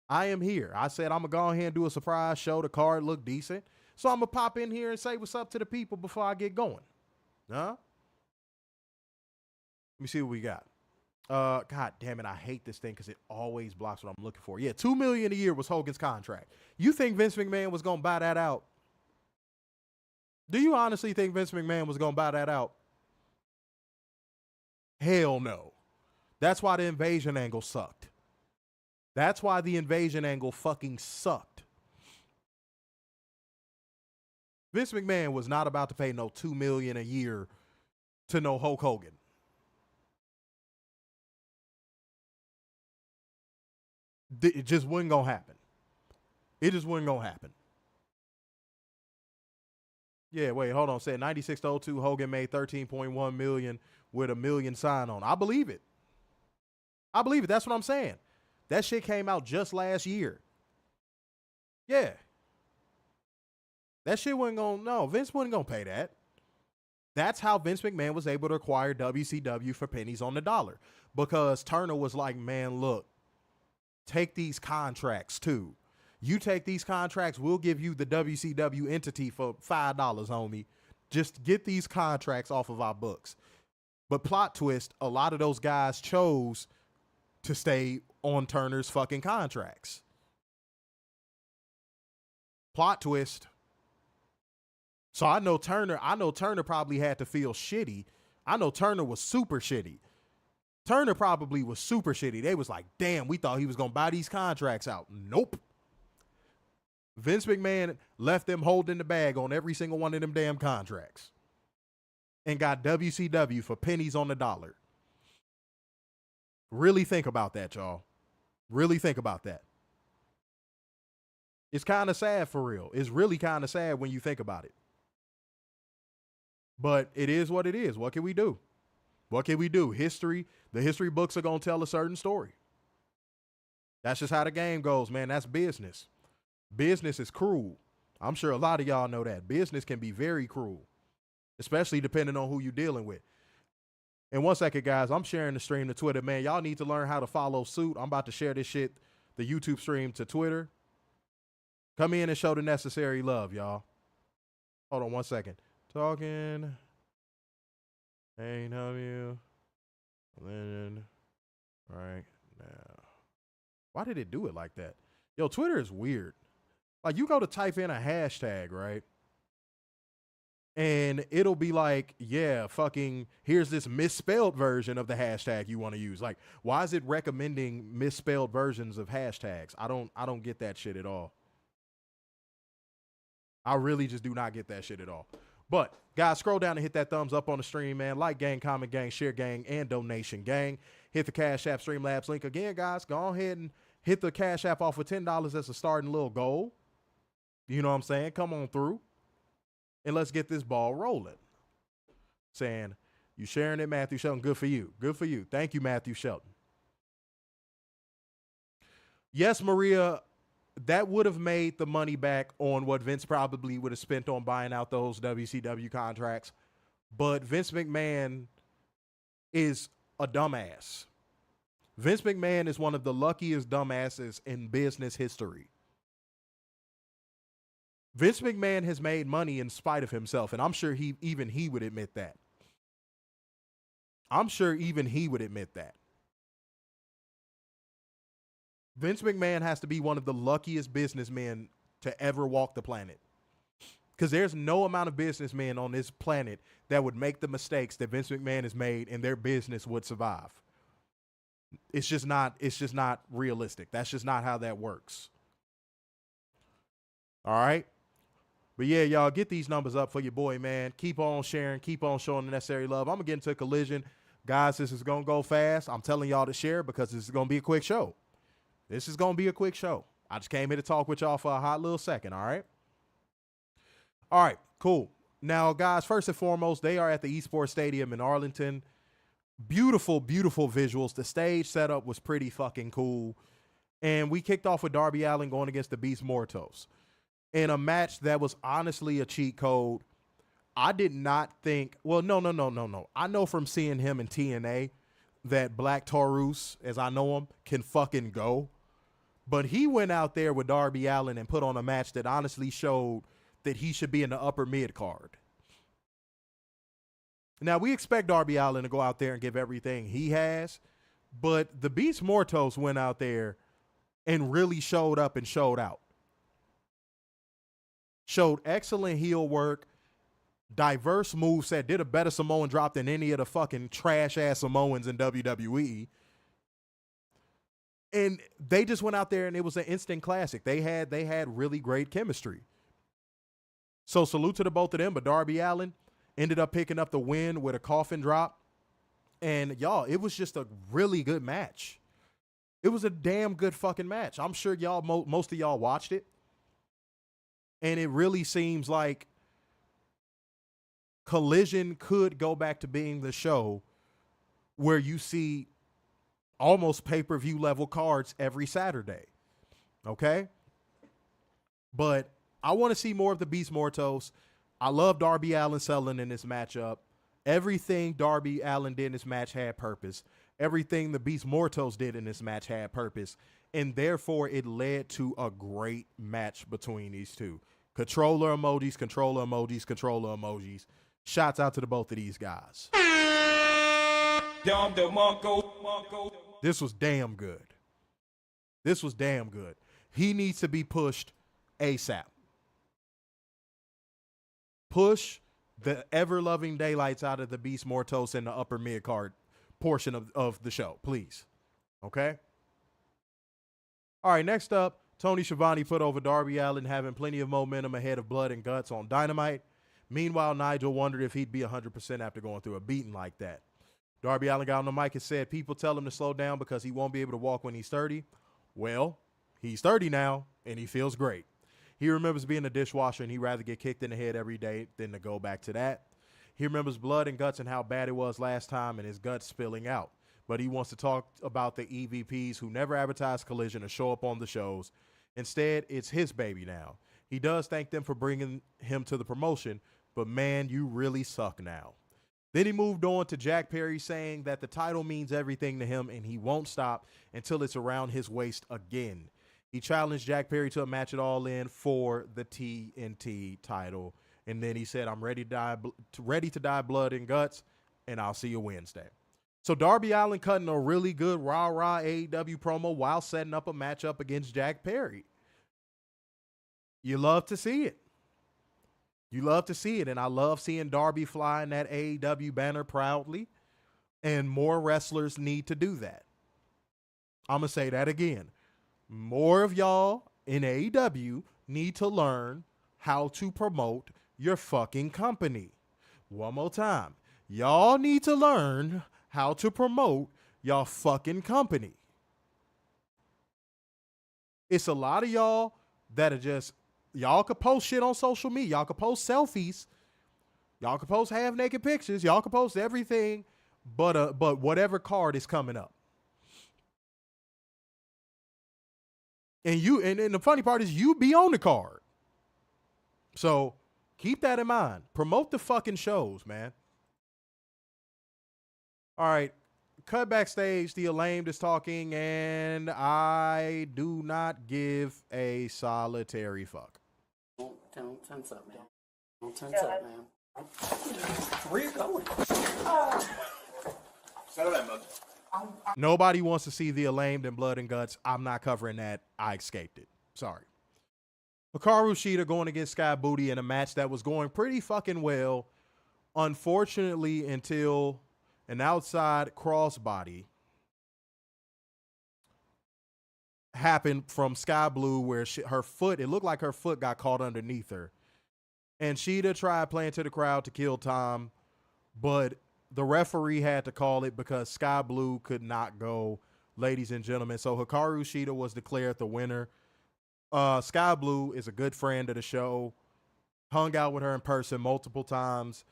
I am here. I said I'm going to go ahead and do a surprise show. The card look decent. So I'm going to pop in here and say what's up to the people before I get going. Huh? Let me see what we got. God damn it, I hate this thing because it always blocks what I'm looking for. Yeah, $2 million a year was Hogan's contract. You think Vince McMahon was going to buy that out? Do you honestly think Vince McMahon was going to buy that out? Hell no. That's why the invasion angle sucked. That's why the invasion angle fucking sucked. Vince McMahon was not about to pay no $2 million a year to no Hulk Hogan. It just wasn't going to happen. It just wasn't going to happen. Yeah, wait, hold on. Said 96-02, Hogan made $13.1 million with $1 million sign on. I believe it. I believe it. That's what I'm saying. That shit came out just last year. Yeah. That shit wasn't going to, no, Vince wasn't going to pay that. That's how Vince McMahon was able to acquire WCW for pennies on the dollar. Because Turner was like, man, look, take these contracts too. You take these contracts, we'll give you the WCW entity for $5, homie. Just get these contracts off of our books. But plot twist, a lot of those guys chose to stay on Turner's fucking contracts. Plot twist. So I know Turner probably had to feel shitty. I know Turner was super shitty. Turner probably was super shitty. They was like, damn, we thought he was going to buy these contracts out. Nope. Vince McMahon left them holding the bag on every single one of them damn contracts and got WCW for pennies on the dollar. Really think about that, y'all. Really think about that. It's kind of sad for real. It's really kind of sad when you think about it. But it is what it is. What can we do? What can we do? History, the history books are going to tell a certain story. That's just how the game goes, man. That's business. Business is cruel. I'm sure a lot of y'all know that. Business can be very cruel, especially depending on who you're dealing with. And 1 second, guys, I'm sharing the stream to Twitter. Man, y'all need to learn how to follow suit. I'm about to share this shit, the YouTube stream, to Twitter. Come in and show the necessary love, y'all. Hold on 1 second. Talking AEW Legend right now. Why did it do it like that? Yo, Twitter is weird. Like, you go to type in a hashtag, right? And it'll be like, yeah, fucking, here's this misspelled version of the hashtag you want to use. Like, why is it recommending misspelled versions of hashtags? I don't get that shit at all. I really just do not get that shit at all. But, guys, scroll down and hit that thumbs up on the stream, man. Like gang, comment gang, share gang, and donation gang. Hit the Cash App Streamlabs link. Again, guys, go ahead and hit the Cash App off with $10 as a starting little goal. You know what I'm saying? Come on through. And let's get this ball rolling. Saying, you sharing it, Matthew Shelton. Good for you. Good for you. Thank you, Matthew Shelton. Yes, Maria, that would have made the money back on what Vince probably would have spent on buying out those WCW contracts. But Vince McMahon is a dumbass. Vince McMahon is one of the luckiest dumbasses in business history. Vince McMahon has made money in spite of himself, and I'm sure even he would admit that. I'm sure even he would admit that. Vince McMahon has to be one of the luckiest businessmen to ever walk the planet. Because there's no amount of businessmen on this planet that would make the mistakes that Vince McMahon has made and their business would survive. It's just not realistic. That's just not how that works. All right. But yeah, y'all, get these numbers up for your boy, man. Keep on sharing. Keep on showing the necessary love. I'm going to get into a collision. Guys, this is going to go fast. I'm telling y'all to share because this is going to be a quick show. This is going to be a quick show. I just came here to talk with y'all for a hot little second, all right? All right, cool. Now, guys, first and foremost, they are at the Esports Stadium in Arlington. Beautiful, beautiful visuals. The stage setup was pretty fucking cool. And we kicked off with Darby Allin going against the Beast Mortos in a match that was honestly a cheat code. I did not think, well, no. I know from seeing him in TNA that Black Taurus, as I know him, can fucking go. But he went out there with Darby Allin and put on a match that honestly showed that he should be in the upper mid card. Now, we expect Darby Allin to go out there and give everything he has, but the Beast Mortos went out there and really showed up and showed out. Showed excellent heel work, diverse moveset, did a better Samoan drop than any of the fucking trash-ass Samoans in WWE. And they just went out there and it was an instant classic. They had really great chemistry. So salute to the both of them, but Darby Allin ended up picking up the win with a coffin drop. And y'all, it was just a really good match. It was a damn good fucking match. I'm sure y'all, most of y'all watched it. And it really seems like Collision could go back to being the show where you see almost pay-per-view level cards every Saturday. Okay? But I want to see more of the Beast Mortos. I love Darby Allin selling in this matchup. Everything Darby Allin did in this match had purpose. Everything the Beast Mortos did in this match had purpose. And therefore, it led to a great match between these two. Controller emojis, controller emojis, controller emojis. Shouts out to the both of these guys. This was damn good. This was damn good. He needs to be pushed ASAP. Push the ever-loving daylights out of the Beast Mortos in the upper mid-card portion of the show, please. Okay? All right, next up, Tony Schiavone put over Darby Allin, having plenty of momentum ahead of Blood and Guts on Dynamite. Meanwhile, Nigel wondered if he'd be 100% after going through a beating like that. Darby Allin got on the mic and said people tell him to slow down because he won't be able to walk when he's 30. Well, he's 30 now, and he feels great. He remembers being a dishwasher, and he'd rather get kicked in the head every day than to go back to that. He remembers Blood and Guts and how bad it was last time and his guts spilling out. But he wants to talk about the EVPs who never advertise Collision or show up on the shows. Instead, it's his baby now. He does thank them for bringing him to the promotion, but man, you really suck now. Then he moved on to Jack Perry, saying that the title means everything to him and he won't stop until it's around his waist again. He challenged Jack Perry to a match at All In for the TNT title. And then he said, I'm ready to die blood and guts, and I'll see you Wednesday. So Darby Allin cutting a really good rah-rah AEW promo while setting up a matchup against Jack Perry. You love to see it. You love to see it, and I love seeing Darby flying that AEW banner proudly, and more wrestlers need to do that. I'm going to say that again. More of y'all in AEW need to learn how to promote your fucking company. One more time. Y'all need to learn how to promote your fucking company. It's a lot of y'all that are just, y'all could post shit on social media. Y'all could post selfies. Y'all could post half-naked pictures. Y'all could post everything but whatever card is coming up. And the funny part is you be on the card. So keep that in mind. Promote the fucking shows, man. All right. Cut backstage. The Acclaimed is talking, and I do not give a solitary fuck. Don't tense up, man. Don't tense up, man. Where you going? Settle that, mug. Nobody wants to see the Acclaimed and Blood and Guts. I'm not covering that. I escaped it. Sorry. Hikaru Shida going against Sky Booty in a match that was going pretty fucking well. Unfortunately, until an outside crossbody happened from Sky Blue where her foot, it looked like her foot got caught underneath her. And Shida tried playing to the crowd to kill Tom, but the referee had to call it because Sky Blue could not go, ladies and gentlemen. So Hikaru Shida was declared the winner. Sky Blue is a good friend of the show. Hung out with her in person multiple times.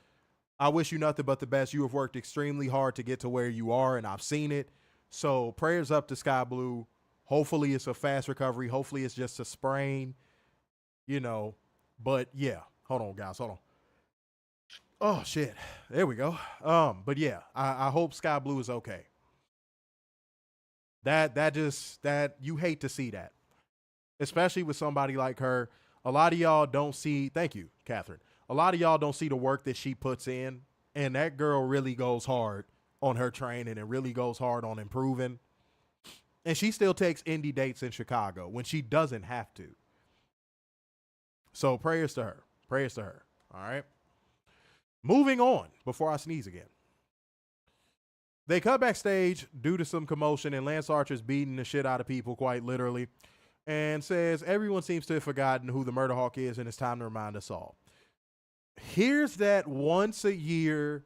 I wish you nothing but the best. You have worked extremely hard to get to where you are, and I've seen it. So prayers up to Sky Blue. Hopefully it's a fast recovery. Hopefully it's just a sprain, But yeah, hold on, guys. Hold on. Oh, shit. There we go. But yeah, I hope Sky Blue is okay. That you hate to see that. Especially with somebody like her. A lot of y'all don't see, thank you, Catherine. A lot of y'all don't see the work that she puts in. And that girl really goes hard on her training and really goes hard on improving. And she still takes indie dates in Chicago when she doesn't have to. So prayers to her. Prayers to her. All right. Moving on before I sneeze again. They cut backstage due to some commotion and Lance Archer's beating the shit out of people, quite literally, and says everyone seems to have forgotten who the Murder Hawk is and it's time to remind us all. Here's that once a year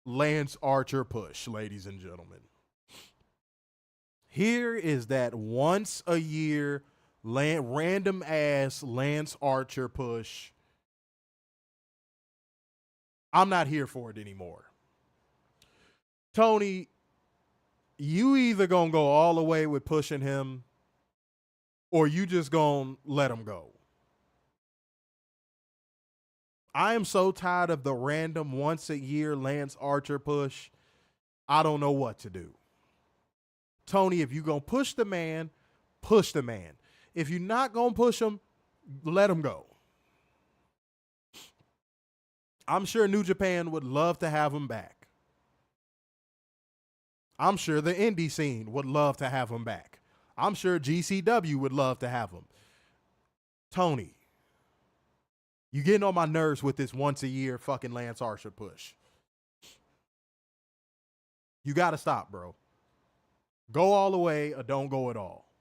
Lance Archer push, ladies and gentlemen. Here is that once a year random ass Lance Archer push. I'm not here for it anymore. Tony, you either gonna go all the way with pushing him or you just gonna let him go. I am so tired of the random once a year Lance Archer push. I don't know what to do. Tony, if you gonna push the man, push the man. If you're not gonna push him, let him go. I'm sure New Japan would love to have him back. I'm sure the indie scene would love to have him back. I'm sure GCW would love to have him. Tony, you getting on my nerves with this once a year fucking Lance Archer push. You got to stop, bro. Go all the way or don't go at all.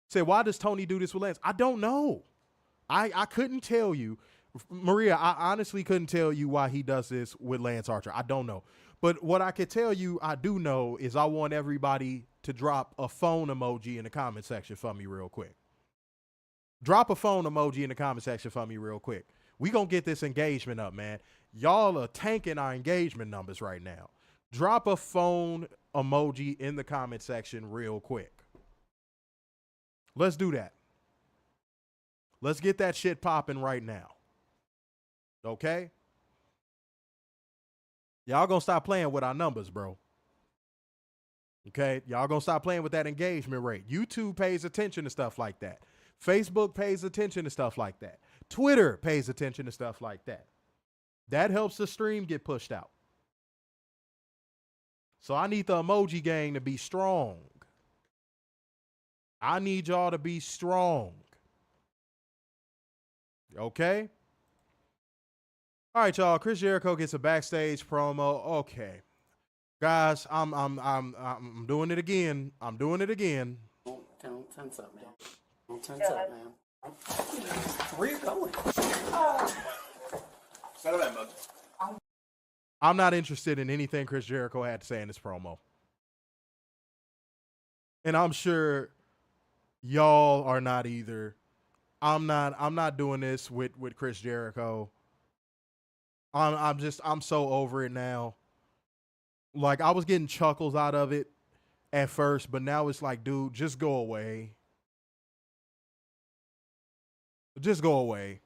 Say, why does Tony do this with Lance? I don't know. I couldn't tell you. Maria, I honestly couldn't tell you why he does this with Lance Archer. I don't know. But what I could tell you I do know is I want everybody to drop a phone emoji in the comment section for me real quick. Drop a phone emoji in the comment section for me real quick. We gonna get this engagement up, man. Y'all are tanking our engagement numbers right now. Drop a phone emoji in the comment section real quick. Let's do that. Let's get that shit popping right now. Okay? Y'all gonna stop playing with our numbers, bro. Okay? Y'all gonna stop playing with that engagement rate. YouTube pays attention to stuff like that. Facebook pays attention to stuff like that. Twitter pays attention to stuff like that. That helps the stream get pushed out. So I need the emoji gang to be strong. I need y'all to be strong. Okay? All right, y'all. Chris Jericho gets a backstage promo. Okay. Guys, I'm doing it again. I'm doing it again. Don't tense up, man. Don't tense up, man. Where you going? Settle down, bud. I'm not interested in anything Chris Jericho had to say in this promo. And I'm sure y'all are not either. I'm not doing this with Chris Jericho. I'm so over it now. Like, I was getting chuckles out of it at first, but now it's like, dude, just go away. Just go away.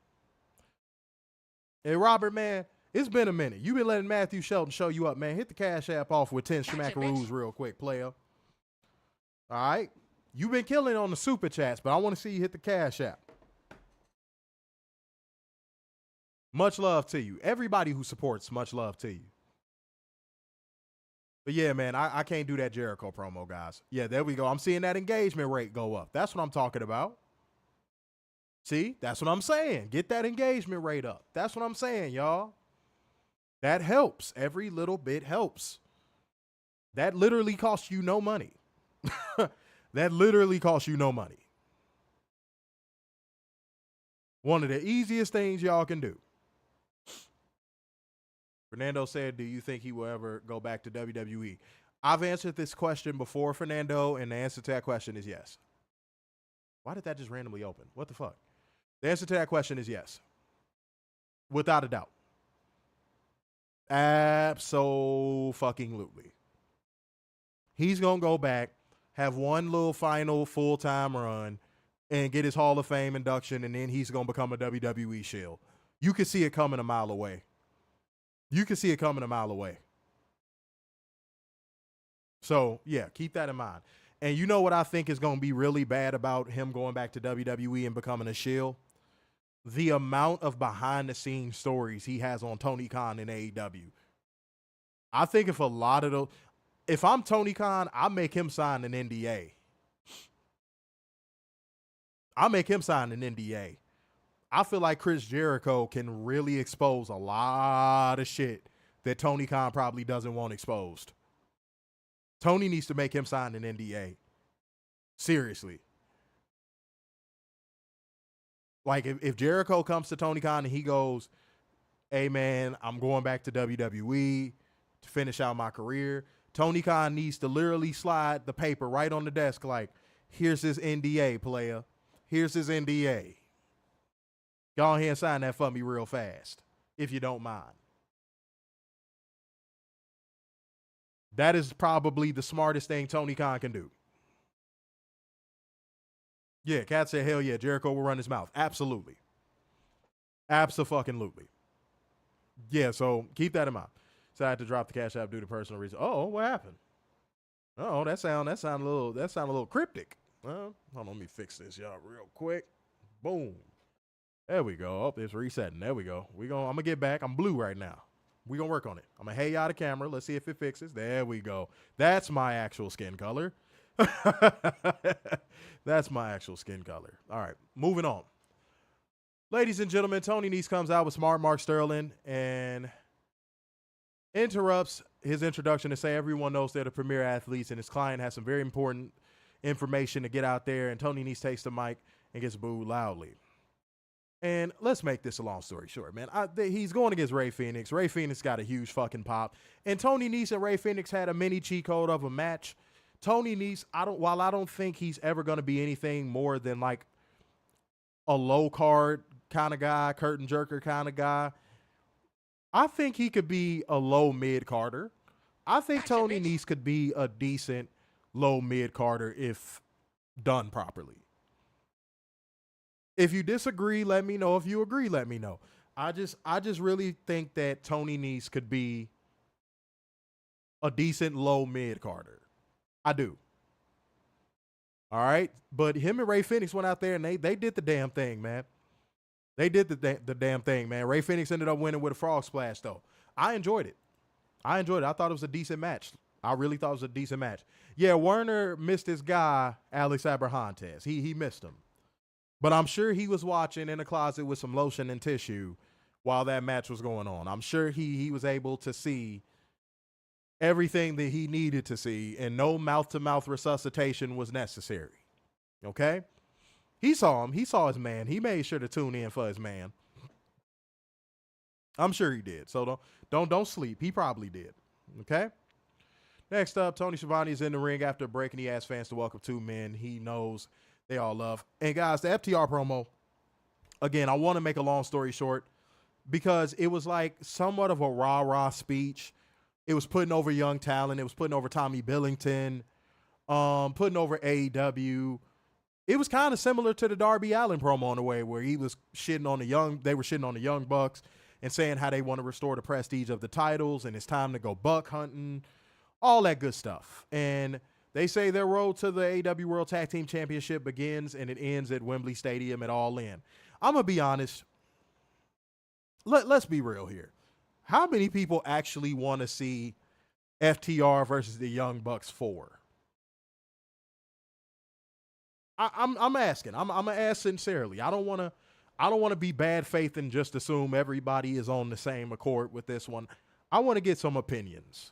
Hey, Robert, man, it's been a minute. You've been letting Matthew Shelton show you up, man. Hit the Cash App off with 10 schmackaroos real quick, player. All right? You've been killing on the super chats, but I want to see you hit the Cash App. Much love to you. Everybody who supports, much love to you. But yeah, man, I can't do that Jericho promo, guys. Yeah, there we go. I'm seeing that engagement rate go up. That's what I'm talking about. See, that's what I'm saying. Get that engagement rate up. That's what I'm saying, y'all. That helps. Every little bit helps. That literally costs you no money. That literally costs you no money. One of the easiest things y'all can do. Fernando said, do you think he will ever go back to WWE? I've answered this question before, Fernando, and the answer to that question is yes. Why did that just randomly open? What the fuck? The answer to that question is yes. Without a doubt. Abso-fucking-lutely. He's going to go back, have one little final full-time run, and get his Hall of Fame induction, and then he's going to become a WWE shield. You can see it coming a mile away. You can see it coming a mile away. So, yeah, keep that in mind. And you know what I think is going to be really bad about him going back to WWE and becoming a shield? The amount of behind-the-scenes stories he has on Tony Khan in AEW. I think if I'm Tony Khan, I make him sign an NDA. I make him sign an NDA. I feel like Chris Jericho can really expose a lot of shit that Tony Khan probably doesn't want exposed. Tony needs to make him sign an NDA. Seriously. Like, if Jericho comes to Tony Khan and he goes, hey, man, I'm going back to WWE to finish out my career, Tony Khan needs to literally slide the paper right on the desk like, here's his NDA, player. Here's his NDA. Go ahead and sign that for me real fast, if you don't mind. That is probably the smartest thing Tony Khan can do. Yeah, Kat said, hell yeah, Jericho will run his mouth. Absolutely. Abso-fucking-lutely. Yeah, so keep that in mind. So I had to drop the Cash App due to personal reasons. Oh, what happened? Oh, that sound a little cryptic. Hold on, let me fix this, y'all, real quick. Boom. There we go. Oh, it's resetting. There we go. I'm going to get back. I'm blue right now. We're going to work on it. I'm going to hey y'all the camera. Let's see if it fixes. There we go. That's my actual skin color. That's my actual skin color. All right, moving on. Ladies and gentlemen, Tony Nese comes out with Smart Mark Sterling and interrupts his introduction to say everyone knows they're the premier athletes and his client has some very important information to get out there, and Tony Nese takes the mic and gets booed loudly. And let's make this a long story short, man. He's going against Rey Fenix. Rey Fenix got a huge fucking pop. And Tony Nese and Rey Fenix had a mini cheat code of a match. Tony Nese, while I don't think he's ever going to be anything more than like a low card kind of guy, curtain jerker kind of guy, I think he could be a low mid carder. I think Tony Nese could be a decent low mid carder if done properly. If you disagree, let me know. If you agree, let me know. I just really think that Tony Nese could be a decent low mid carder. I do. All right. But him and Rey Fenix went out there and they did the damn thing, man. They did the damn thing, man. Rey Fenix ended up winning with a frog splash, though. I enjoyed it. I thought it was a decent match. I really thought it was a decent match. Yeah, Werner missed his guy, Alex Abrahantes. He missed him. But I'm sure he was watching in a closet with some lotion and tissue while that match was going on. I'm sure he was able to see everything that he needed to see, and no mouth-to-mouth resuscitation was necessary. Okay? He saw him. He saw his man. He made sure to tune in for his man. I'm sure he did. So don't sleep. He probably did. Okay? Next up, Tony Schiavone is in the ring after breaking. He asked fans to welcome two men he knows they all love. And guys, the FTR promo, again, I want to make a long story short because it was like somewhat of a rah-rah speech. It was putting over young talent. It was putting over Tommy Billington, putting over AEW. It was kind of similar to the Darby Allin promo in a way where he was shitting on they were shitting on the Young Bucks and saying how they want to restore the prestige of the titles and it's time to go buck hunting, all that good stuff. And they say their road to the AEW World Tag Team Championship begins and it ends at Wembley Stadium at All In. I'm going to be honest. Let's be real here. How many people actually want to see FTR versus the Young Bucks 4? I'm asking. I'm gonna ask sincerely. I don't want to be bad faith and just assume everybody is on the same accord with this one. I want to get some opinions.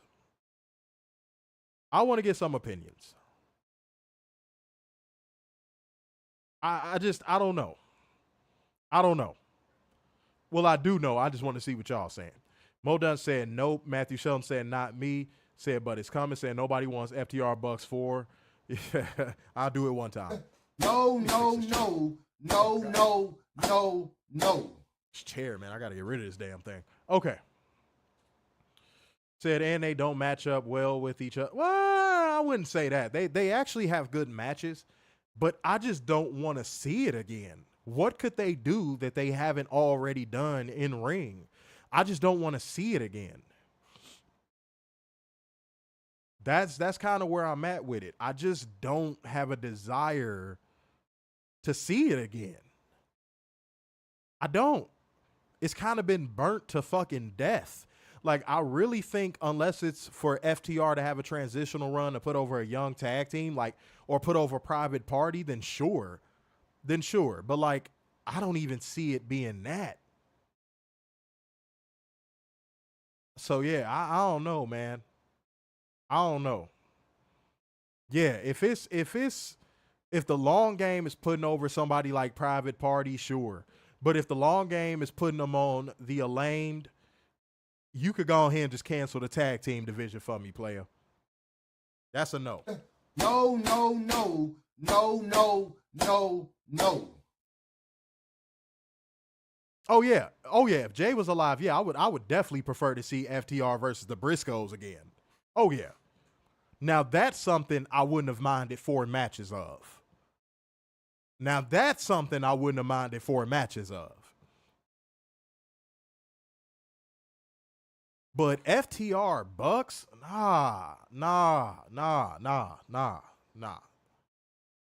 I don't know. Well, I do know. I just want to see what y'all saying. Mo Dunn said nope. Matthew Shelton said not me. Said but it's coming. Said nobody wants FTR Bucks 4. I'll do it one time. No. This chair, man. I got to get rid of this damn thing. Okay. Said, and they don't match up well with each other. Well, I wouldn't say that. They actually have good matches, but I just don't want to see it again. What could they do that they haven't already done in ring? I just don't want to see it again. That's kind of where I'm at with it. I just don't have a desire to see it again. I don't. It's kind of been burnt to fucking death. Like, I really think unless it's for FTR to have a transitional run to put over a young tag team, like, or put over a Private Party, then sure. But, like, I don't even see it being that. So, yeah, I don't know, man. I don't know. Yeah, if the long game is putting over somebody like Private Party, sure. But if the long game is putting them on the Acclaimed, you could go ahead and just cancel the tag team division for me, player. That's a no. No. Oh yeah. If Jay was alive, yeah, I would definitely prefer to see FTR versus the Briscoes again. Oh yeah. Now that's something I wouldn't have minded 4 matches of. But FTR Bucks, nah.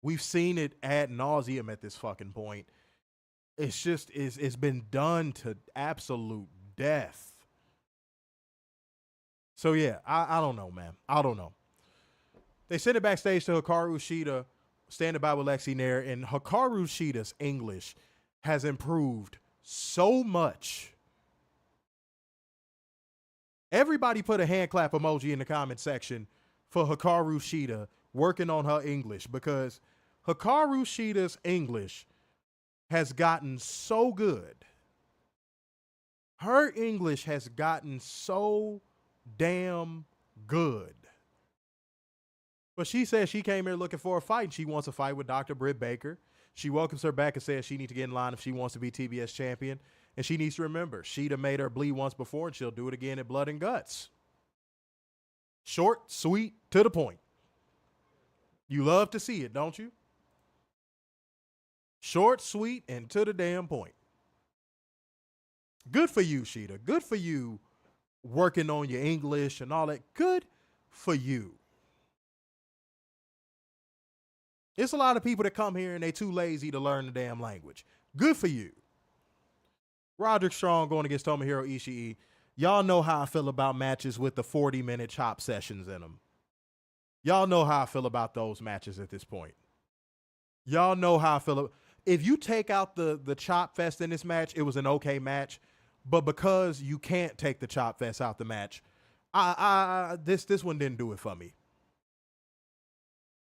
We've seen it ad nauseum at this fucking point. It's just, it's been done to absolute death. So yeah, I don't know, man. I don't know. They sent it backstage to Hikaru Shida, standing by with Lexi Nair, and Hikaru Shida's English has improved so much. Everybody put a hand clap emoji in the comment section for Hikaru Shida working on her English, because Hikaru Shida's English has gotten so good. Her English has gotten so damn good. But she says she came here looking for a fight, and she wants a fight with Dr. Britt Baker. She welcomes her back and says she needs to get in line if she wants to be TBS champion. And she needs to remember, Shida made her bleed once before, and she'll do it again at Blood and Guts. Short, sweet, to the point. You love to see it, don't you? Short, sweet, and to the damn point. Good for you, Shida. Good for you working on your English and all that. Good for you. It's a lot of people that come here and they too lazy to learn the damn language. Good for you. Roderick Strong going against Tomohiro Ishii. Y'all know how I feel about matches with the 40-minute chop sessions in them. Y'all know how I feel about those matches at this point. Y'all know how I feel. If you take out the chop fest in this match, it was an okay match. But because you can't take the chop fest out the match, this one didn't do it for me.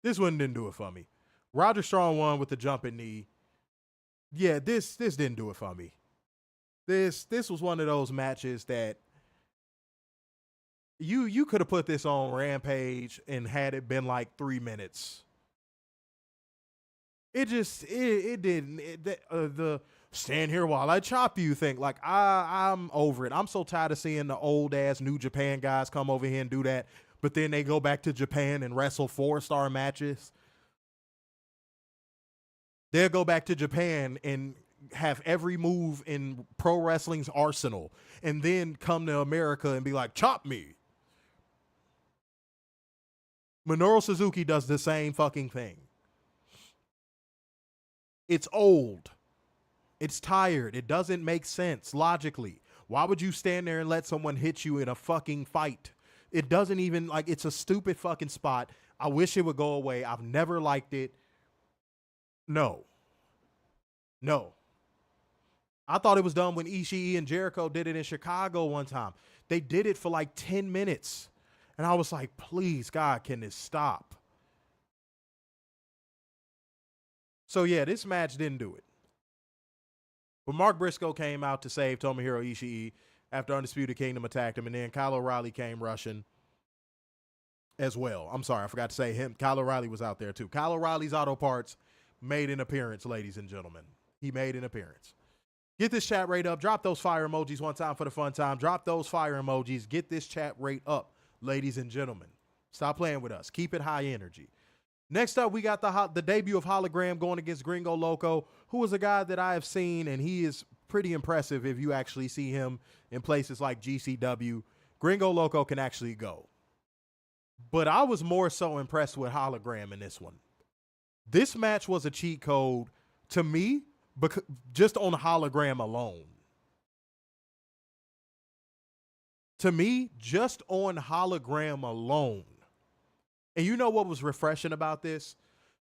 This one didn't do it for me. Roderick Strong won with the jumping knee. Yeah, this didn't do it for me. This was one of those matches that you could have put this on Rampage and had it been like 3 minutes. It didn't. The stand here while I chop you thing. Like, I'm over it. I'm so tired of seeing the old ass New Japan guys come over here and do that, but then they go back to Japan and wrestle 4-star matches. They'll go back to Japan and have every move in pro wrestling's arsenal, and then come to America and be like, chop me. Minoru Suzuki does the same fucking thing. It's old. It's tired. It doesn't make sense logically. Why would you stand there and let someone hit you in a fucking fight? It doesn't even, like, it's a stupid fucking spot. I wish it would go away. I've never liked it. No. I thought it was done when Ishii and Jericho did it in Chicago one time. They did it for like 10 minutes. And I was like, please, God, can this stop? So, yeah, this match didn't do it. But Mark Briscoe came out to save Tomohiro Ishii after Undisputed Kingdom attacked him. And then Kyle O'Reilly came rushing as well. I'm sorry, I forgot to say him. Kyle O'Reilly was out there too. Kyle O'Reilly's Auto Parts made an appearance, ladies and gentlemen. He made an appearance. Get this chat rate up. Drop those fire emojis one time for the fun time. Drop those fire emojis. Get this chat rate up, ladies and gentlemen. Stop playing with us. Keep it high energy. Next up, we got the debut of Hologram going against Gringo Loco, who is a guy that I have seen, and he is pretty impressive if you actually see him in places like GCW. Gringo Loco can actually go. But I was more so impressed with Hologram in this one. This match was a cheat code to me, just on Hologram alone. To me, just on Hologram alone. And you know what was refreshing about this?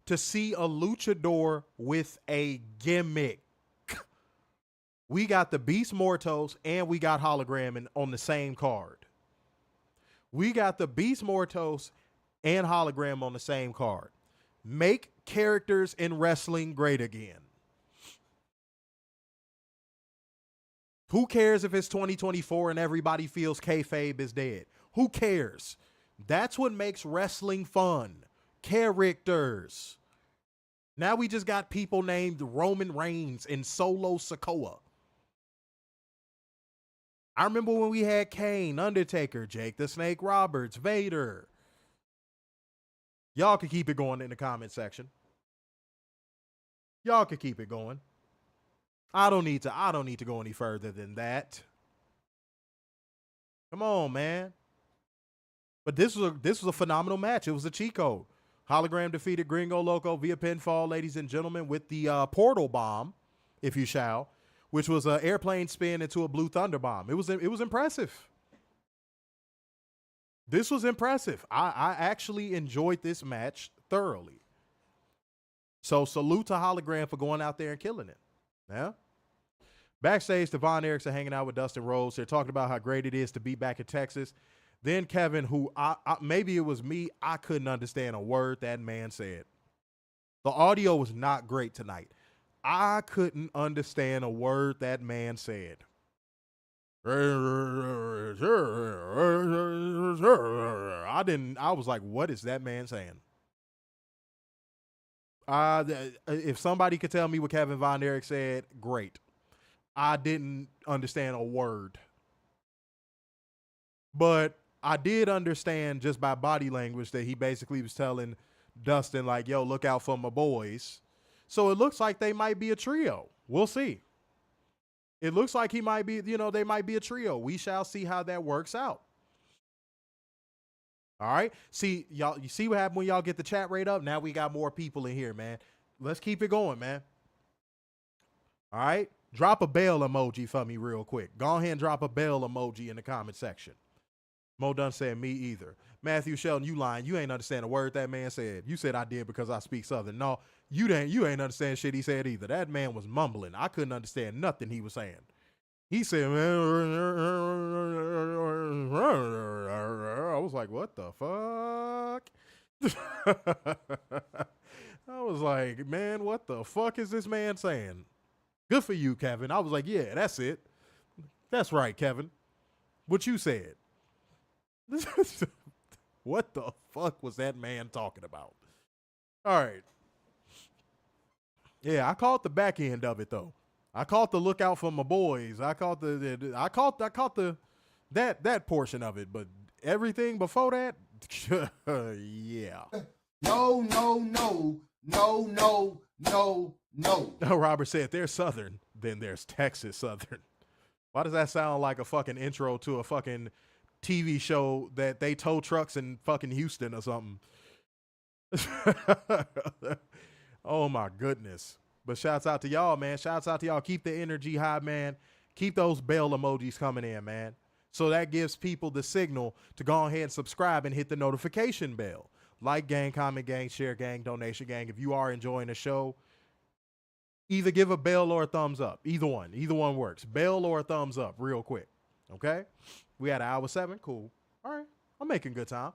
To see a luchador with a gimmick. We got the Beast Mortos and we got Hologram on the same card. We got the Beast Mortos and Hologram on the same card. Make characters in wrestling great again. Who cares if it's 2024 and everybody feels kayfabe is dead? Who cares? That's what makes wrestling fun. Characters. Now we just got people named Roman Reigns and Solo Sikoa. I remember when we had Kane, Undertaker, Jake the Snake Roberts, Vader. Y'all can keep it going in the comment section. Y'all can keep it going. I don't need to go any further than that. Come on, man. But this was a phenomenal match. It was a cheat code. Hologram defeated Gringo Loco via pinfall, ladies and gentlemen, with the portal bomb, if you shall, which was an airplane spin into a blue thunder bomb. It was impressive. This was impressive. I actually enjoyed this match thoroughly. So salute to Hologram for going out there and killing it. Yeah. Backstage, Devon Erickson hanging out with Dustin Rhodes. They're talking about how great it is to be back in Texas. Then Kevin, who maybe it was me, I couldn't understand a word that man said. The audio was not great tonight. I couldn't understand a word that man said. I was like, what is that man saying? If somebody could tell me what Kevin Von Erich said, great. I didn't understand a word. But I did understand just by body language that he basically was telling Dustin, like, yo, look out for my boys. So it looks like they might be a trio. We'll see. It looks like he might be, they might be a trio. We shall see how that works out. All right. See, y'all, you see what happened when y'all get the chat rate up? Now we got more people in here, man. Let's keep it going, man. All right. Drop a bell emoji for me real quick. Go ahead and drop a bell emoji in the comment section. Mo Dunn said, me either. Matthew Sheldon, you lying. You ain't understand a word that man said. You said I did because I speak Southern. No, you ain't understand shit he said either. That man was mumbling. I couldn't understand nothing he was saying. He said, man, I was like, what the fuck? I was like, man, what the fuck is this man saying? Good for you, Kevin. I was like, yeah, that's it. That's right, Kevin. What you said. What the fuck was that man talking about? All right. Yeah, I caught the back end of it though. I caught the look out for my boys. I caught that portion of it, but everything before that, yeah. No. Robert said, there's Southern, then there's Texas Southern. Why does that sound like a fucking intro to a fucking TV show that they tow trucks in fucking Houston or something? Oh my goodness. But shouts out to y'all, man. Shouts out to y'all. Keep the energy high, man. Keep those bell emojis coming in, man. So that gives people the signal to go ahead and subscribe and hit the notification bell. Like gang, comment gang, share gang, donation gang. If you are enjoying the show, either give a bell or a thumbs up. Either one works. Bell or a thumbs up real quick. Okay? We had 1:07. Cool. All right. I'm making good time.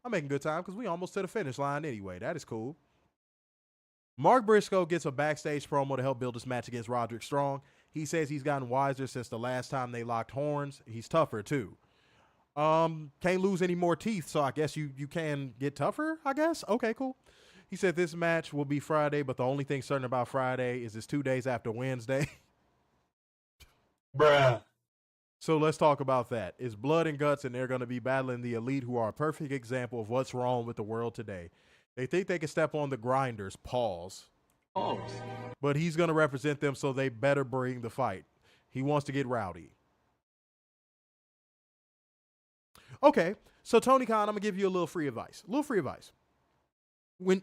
Because we almost to the finish line anyway. That is cool. Mark Briscoe gets a backstage promo to help build his match against Roderick Strong. He says he's gotten wiser since the last time they locked horns. He's tougher, too. Can't lose any more teeth, so I guess you can get tougher, I guess? Okay, cool. He said this match will be Friday, but the only thing certain about Friday is it's 2 days after Wednesday. Bruh. So let's talk about that. It's blood and guts, and they're going to be battling the Elite, who are a perfect example of what's wrong with the world today. They think they can step on the grinders, pause. But he's going to represent them, so they better bring the fight. He wants to get rowdy. Okay, so Tony Khan, I'm going to give you a little free advice.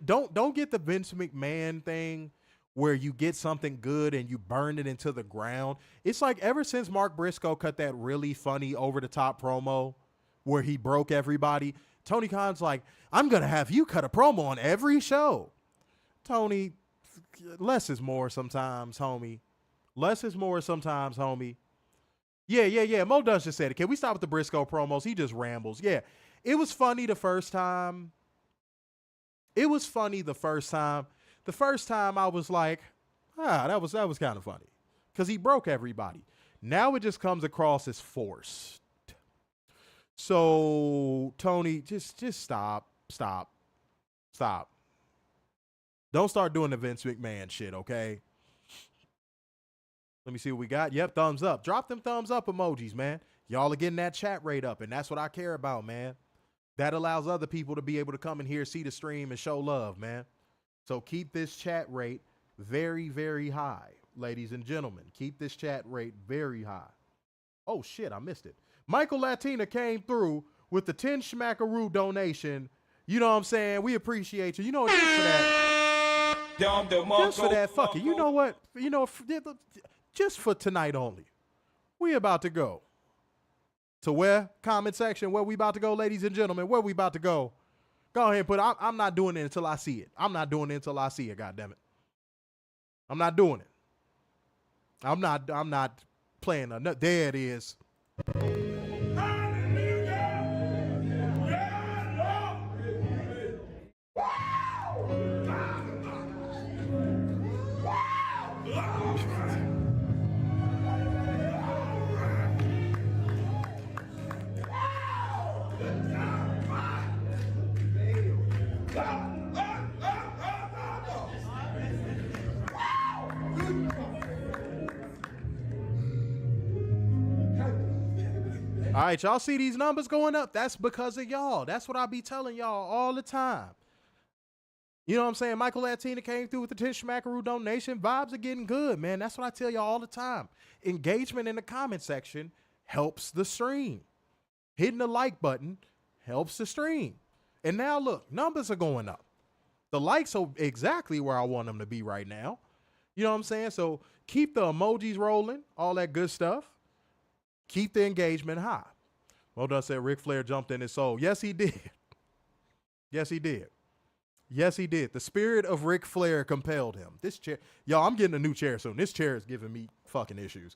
Don't get the Vince McMahon thing where you get something good and you burn it into the ground. It's like ever since Mark Briscoe cut that really funny over-the-top promo where he broke everybody, Tony Khan's like, I'm going to have you cut a promo on every show. Tony, less is more sometimes, homie. Yeah. Mo Dunn just said it. Can we stop with the Briscoe promos? He just rambles. Yeah, it was funny the first time. The first time I was like, that was kind of funny because he broke everybody. Now it just comes across as forced. So Tony, just stop. Don't start doing the Vince McMahon shit, okay? Let me see what we got. Yep, thumbs up. Drop them thumbs up emojis, man. Y'all are getting that chat rate up, and that's what I care about, man. That allows other people to be able to come in here, see the stream, and show love, man. So keep this chat rate very, very high, ladies and gentlemen. Keep this chat rate very high. Oh, shit, I missed it. Michael Latina came through with the 10 schmackaroo donation. You know what I'm saying? We appreciate you. You know, just for that. Just for that, fuck it. You know what? Just for tonight only. We about to go. To where? Comment section. Where we about to go, ladies and gentlemen? Where we about to go? Go ahead and put it. I'm not doing it until I see it. I'm not doing it until I see it, goddammit. I'm not doing it. I'm not playing enough. There it is. All right, y'all see these numbers going up? That's because of y'all. That's what I be telling y'all all the time. You know what I'm saying? Michael Latina came through with the 10 Schmackaroo donation. Vibes are getting good, man. That's what I tell y'all all the time. Engagement in the comment section helps the stream. Hitting the like button helps the stream. And now look, numbers are going up. The likes are exactly where I want them to be right now. You know what I'm saying? So keep the emojis rolling, all that good stuff. Keep the engagement high. Modus said Ric Flair jumped in his soul. Yes, he did. Yes, he did. Yes, he did. The spirit of Ric Flair compelled him. This chair, y'all, I'm getting a new chair soon. This chair is giving me fucking issues.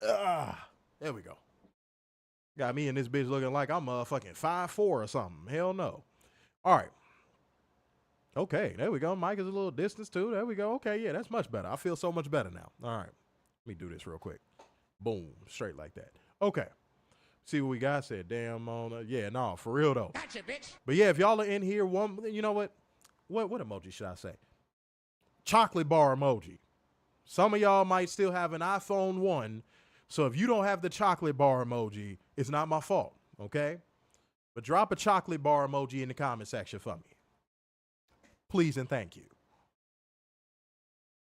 There we go. Got me and this bitch looking like I'm fucking 5'4" or something. Hell no. All right. Okay, there we go. Mike is a little distance too. There we go. Okay, yeah, that's much better. I feel so much better now. All right. Let me do this real quick. Boom. Straight like that. Okay. See what we got. Said, damn, yeah, no, for real though. Gotcha, bitch. But yeah, if y'all are in here, you know what? What emoji should I say? Chocolate bar emoji. Some of y'all might still have an iPhone 1. So if you don't have the chocolate bar emoji, it's not my fault. Okay? But drop a chocolate bar emoji in the comment section for me. Please and thank you.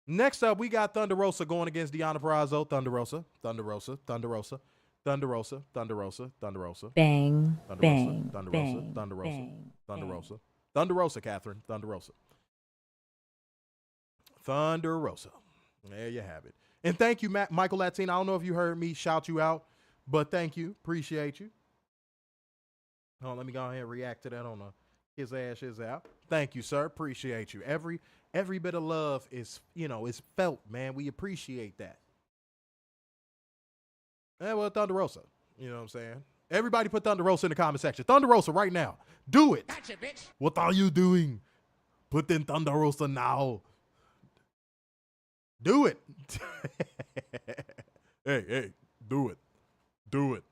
Next up, we got Thunder Rosa going against Deonna Purrazzo. Thunder Rosa, Thunder Rosa, Thunder Rosa, Thunder Rosa, Thunder Rosa, Thunder Rosa. Bang, Thunder bang, Rosa, Thunder bang, Rosa, Thunder Rosa, bang, Thunder bang. Rosa. Thunder Rosa, Catherine. Thunder Rosa. Thunder Rosa. There you have it. And thank you, Michael Latina. I don't know if you heard me shout you out, but thank you. Appreciate you. Hold on, let me go ahead and react to that on his ass is out. Thank you, sir. Appreciate you. Every bit of love is, is felt, man. We appreciate that. Well, Thunder Rosa. You know what I'm saying? Everybody put Thunder Rosa in the comment section. Thunder Rosa right now. Do it. Gotcha, bitch. What are you doing? Put in Thunder Rosa now. Do it. Hey, do it. Do it.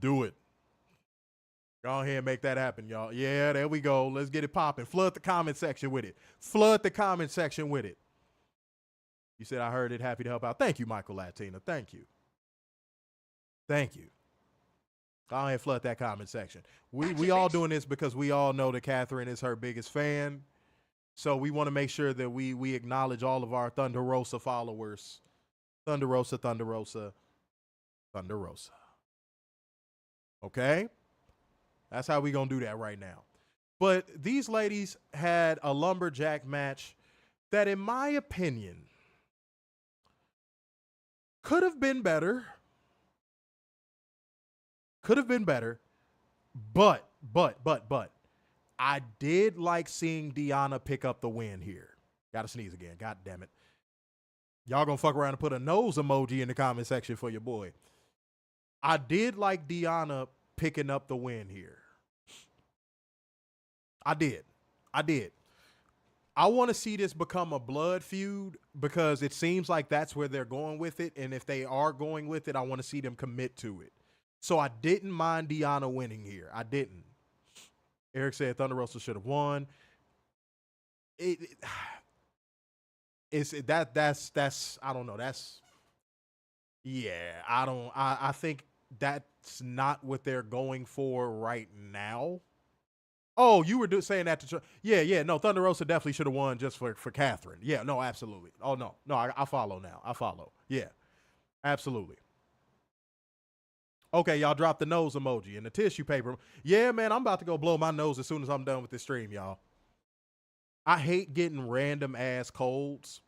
Do it. Go ahead and make that happen, y'all. Yeah, there we go. Let's get it popping. Flood the comment section with it. Flood the comment section with it. You said I heard it. Happy to help out. Thank you, Michael Latina. Thank you. Thank you. Go ahead and flood that comment section. We all doing this because we all know that Catherine is her biggest fan. So we want to make sure that we acknowledge all of our Thunder Rosa followers. Thunder Rosa, Thunder Rosa, Thunder Rosa. Okay? That's how we going to do that right now. But these ladies had a lumberjack match that, in my opinion, could have been better. Could have been better. But, I did like seeing Deonna pick up the win here. Gotta sneeze again. God damn it. Y'all gonna fuck around and put a nose emoji in the comment section for your boy. I did like Deonna picking up the win here. I did. I want to see this become a blood feud because it seems like that's where they're going with it. And if they are going with it, I want to see them commit to it. So I didn't mind Deonna winning here. I didn't. Eric said Thunder Rosa should have won. That's I don't know. I think that's not what they're going for right now. Oh, you were saying that to no, Thunder Rosa definitely should have won just for Catherine. Yeah, no, absolutely. Oh no, I follow now. I follow. Yeah, absolutely. Okay, y'all drop the nose emoji and the tissue paper. Yeah, man, I'm about to go blow my nose as soon as I'm done with this stream, y'all. I hate getting random ass colds.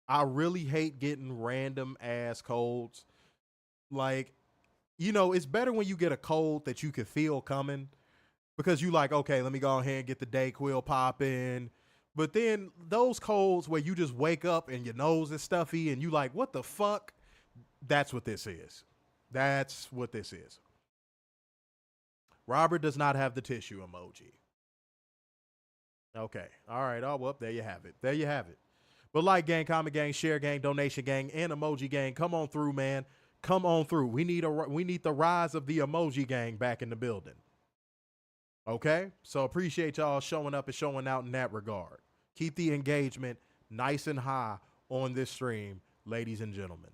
I really hate getting random ass colds. Like, it's better when you get a cold that you can feel coming because you like, okay, let me go ahead and get the Dayquil popping. But then those colds where you just wake up and your nose is stuffy and you like, what the fuck? That's what this is. That's what this is. Robert does not have the tissue emoji. Okay. All right. Oh, well, there you have it. There you have it. But like gang, comment gang, share gang, donation gang, and emoji gang, come on through, man. Come on through. We need the rise of the emoji gang back in the building. Okay? So appreciate y'all showing up and showing out in that regard. Keep the engagement nice and high on this stream, ladies and gentlemen.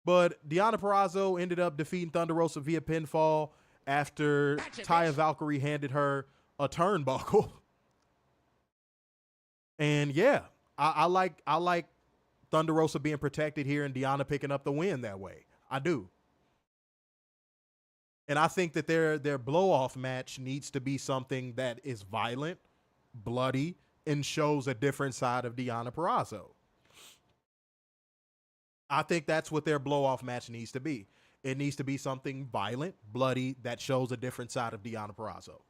But Deonna Purrazzo ended up defeating Thunder Rosa via pinfall after Taya Valkyrie handed her a turnbuckle. And yeah, I like Thunder Rosa being protected here and Deonna picking up the win that way. I do. And I think that their blow-off match needs to be something that is violent, bloody, and shows a different side of Deonna Purrazzo. I think that's what their blow-off match needs to be. It needs to be something violent, bloody, that shows a different side of Deonna Purrazzo.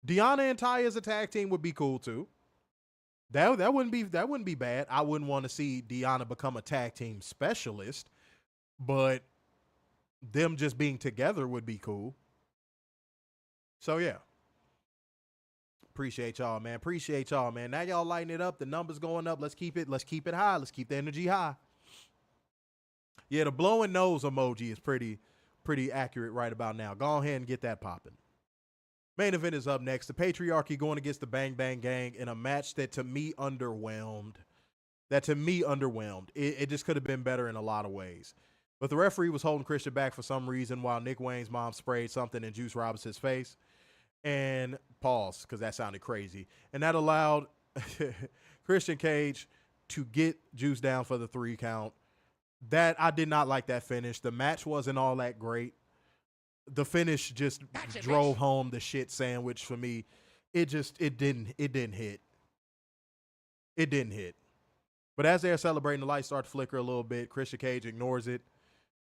Deonna and Taya as a tag team would be cool too. That wouldn't be bad. I wouldn't want to see Deonna become a tag team specialist, but them just being together would be cool. So yeah. Appreciate y'all, man. Appreciate y'all, man. Now y'all lighting it up. The numbers going up. Let's keep it high. Let's keep the energy high. Yeah, the blowing nose emoji is pretty accurate right about now. Go ahead and get that popping. Main event is up next. The Patriarchy going against the Bang Bang Gang in a match that to me underwhelmed. It just could have been better in a lot of ways. But the referee was holding Christian back for some reason while Nick Wayne's mom sprayed something in Juice Robinson's face. And pause, because that sounded crazy. And that allowed Christian Cage to get Juice down for the 3 count. That I did not like that finish. The match wasn't all that great. The finish just drove home the shit sandwich for me. It didn't hit. It didn't hit. But as they're celebrating, the lights start to flicker a little bit. Christian Cage ignores it.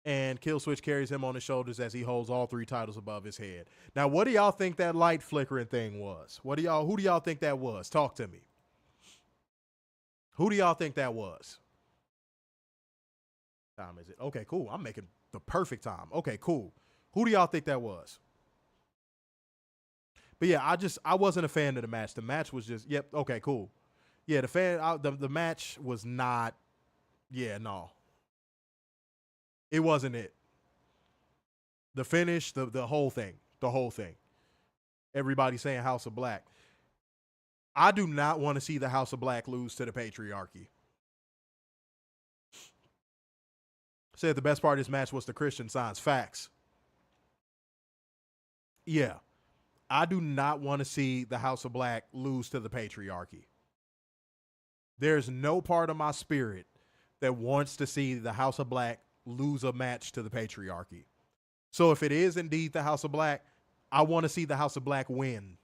And Killswitch carries him on his shoulders as he holds all 3 titles above his head. Now, what do y'all think that light flickering thing was? Who do y'all think that was? Talk to me. Who do y'all think that was? Time is it? Okay, cool. I'm making the perfect time. Okay, cool. Who do y'all think that was? But yeah, I wasn't a fan of the match. The match was just, yep, okay, cool. Yeah, the match was not, yeah, no. It wasn't it. The finish, the whole thing. Everybody saying House of Black. I do not want to see the House of Black lose to the Patriarchy. Said the best part of this match was the Christian signs. Facts. Yeah. I do not want to see the House of Black lose to the Patriarchy. There's no part of my spirit that wants to see the House of Black lose a match to the Patriarchy. So if it is indeed the House of Black, I want to see the House of Black win.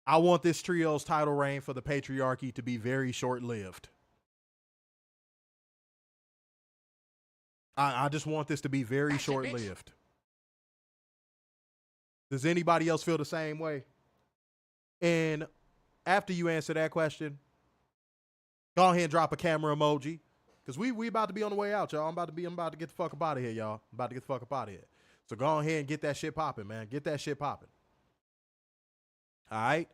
I want this trio's title reign for the Patriarchy to be very short-lived. I just want this to be very short-lived. Does anybody else feel the same way? And after you answer that question, go ahead and drop a camera emoji. Because we about to be on the way out, y'all. I'm about to get the fuck up out of here, y'all. I'm about to get the fuck up out of here. So go ahead and get that shit popping, man. Get that shit popping. All right?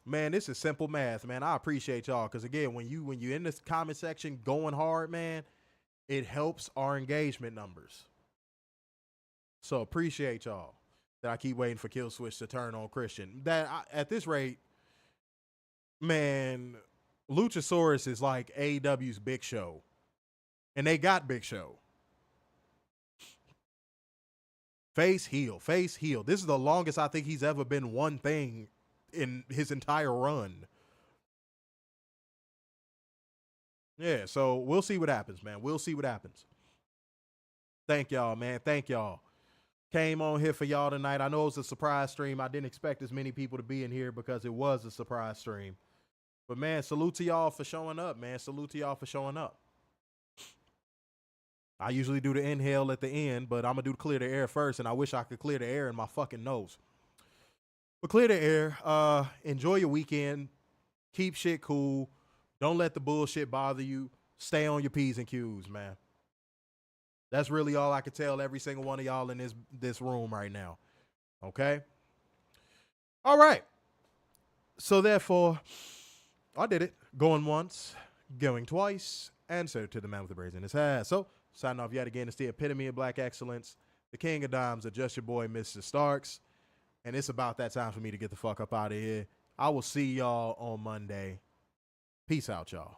Man, this is simple math, man. I appreciate y'all. Because again, when you in this comment section going hard, man, it helps our engagement numbers. So appreciate y'all that I keep waiting for Killswitch to turn on Christian. At this rate, man, Luchasaurus is like AEW's Big Show. And they got Big Show. Face, heel, face, heel. This is the longest I think he's ever been one thing in his entire run. Yeah, so we'll see what happens, man. We'll see what happens. Thank y'all, man. Thank y'all. Came on here for y'all tonight. I know it was a surprise stream. I didn't expect as many people to be in here because it was a surprise stream. But, man, salute to y'all for showing up, man. Salute to y'all for showing up. I usually do the inhale at the end, but I'm going to do clear the air first, and I wish I could clear the air in my fucking nose. But clear the air. Enjoy your weekend. Keep shit cool. Don't let the bullshit bother you. Stay on your P's and Q's, man. That's really all I can tell every single one of y'all in this room right now. Okay? All right. So therefore, I did it. Going once, going twice, and so to the man with the braids in his hair. So, signing off yet again. It's the epitome of black excellence. The king of dimes, just your boy, Mr. Starks. And it's about that time for me to get the fuck up out of here. I will see y'all on Monday. Peace out, y'all.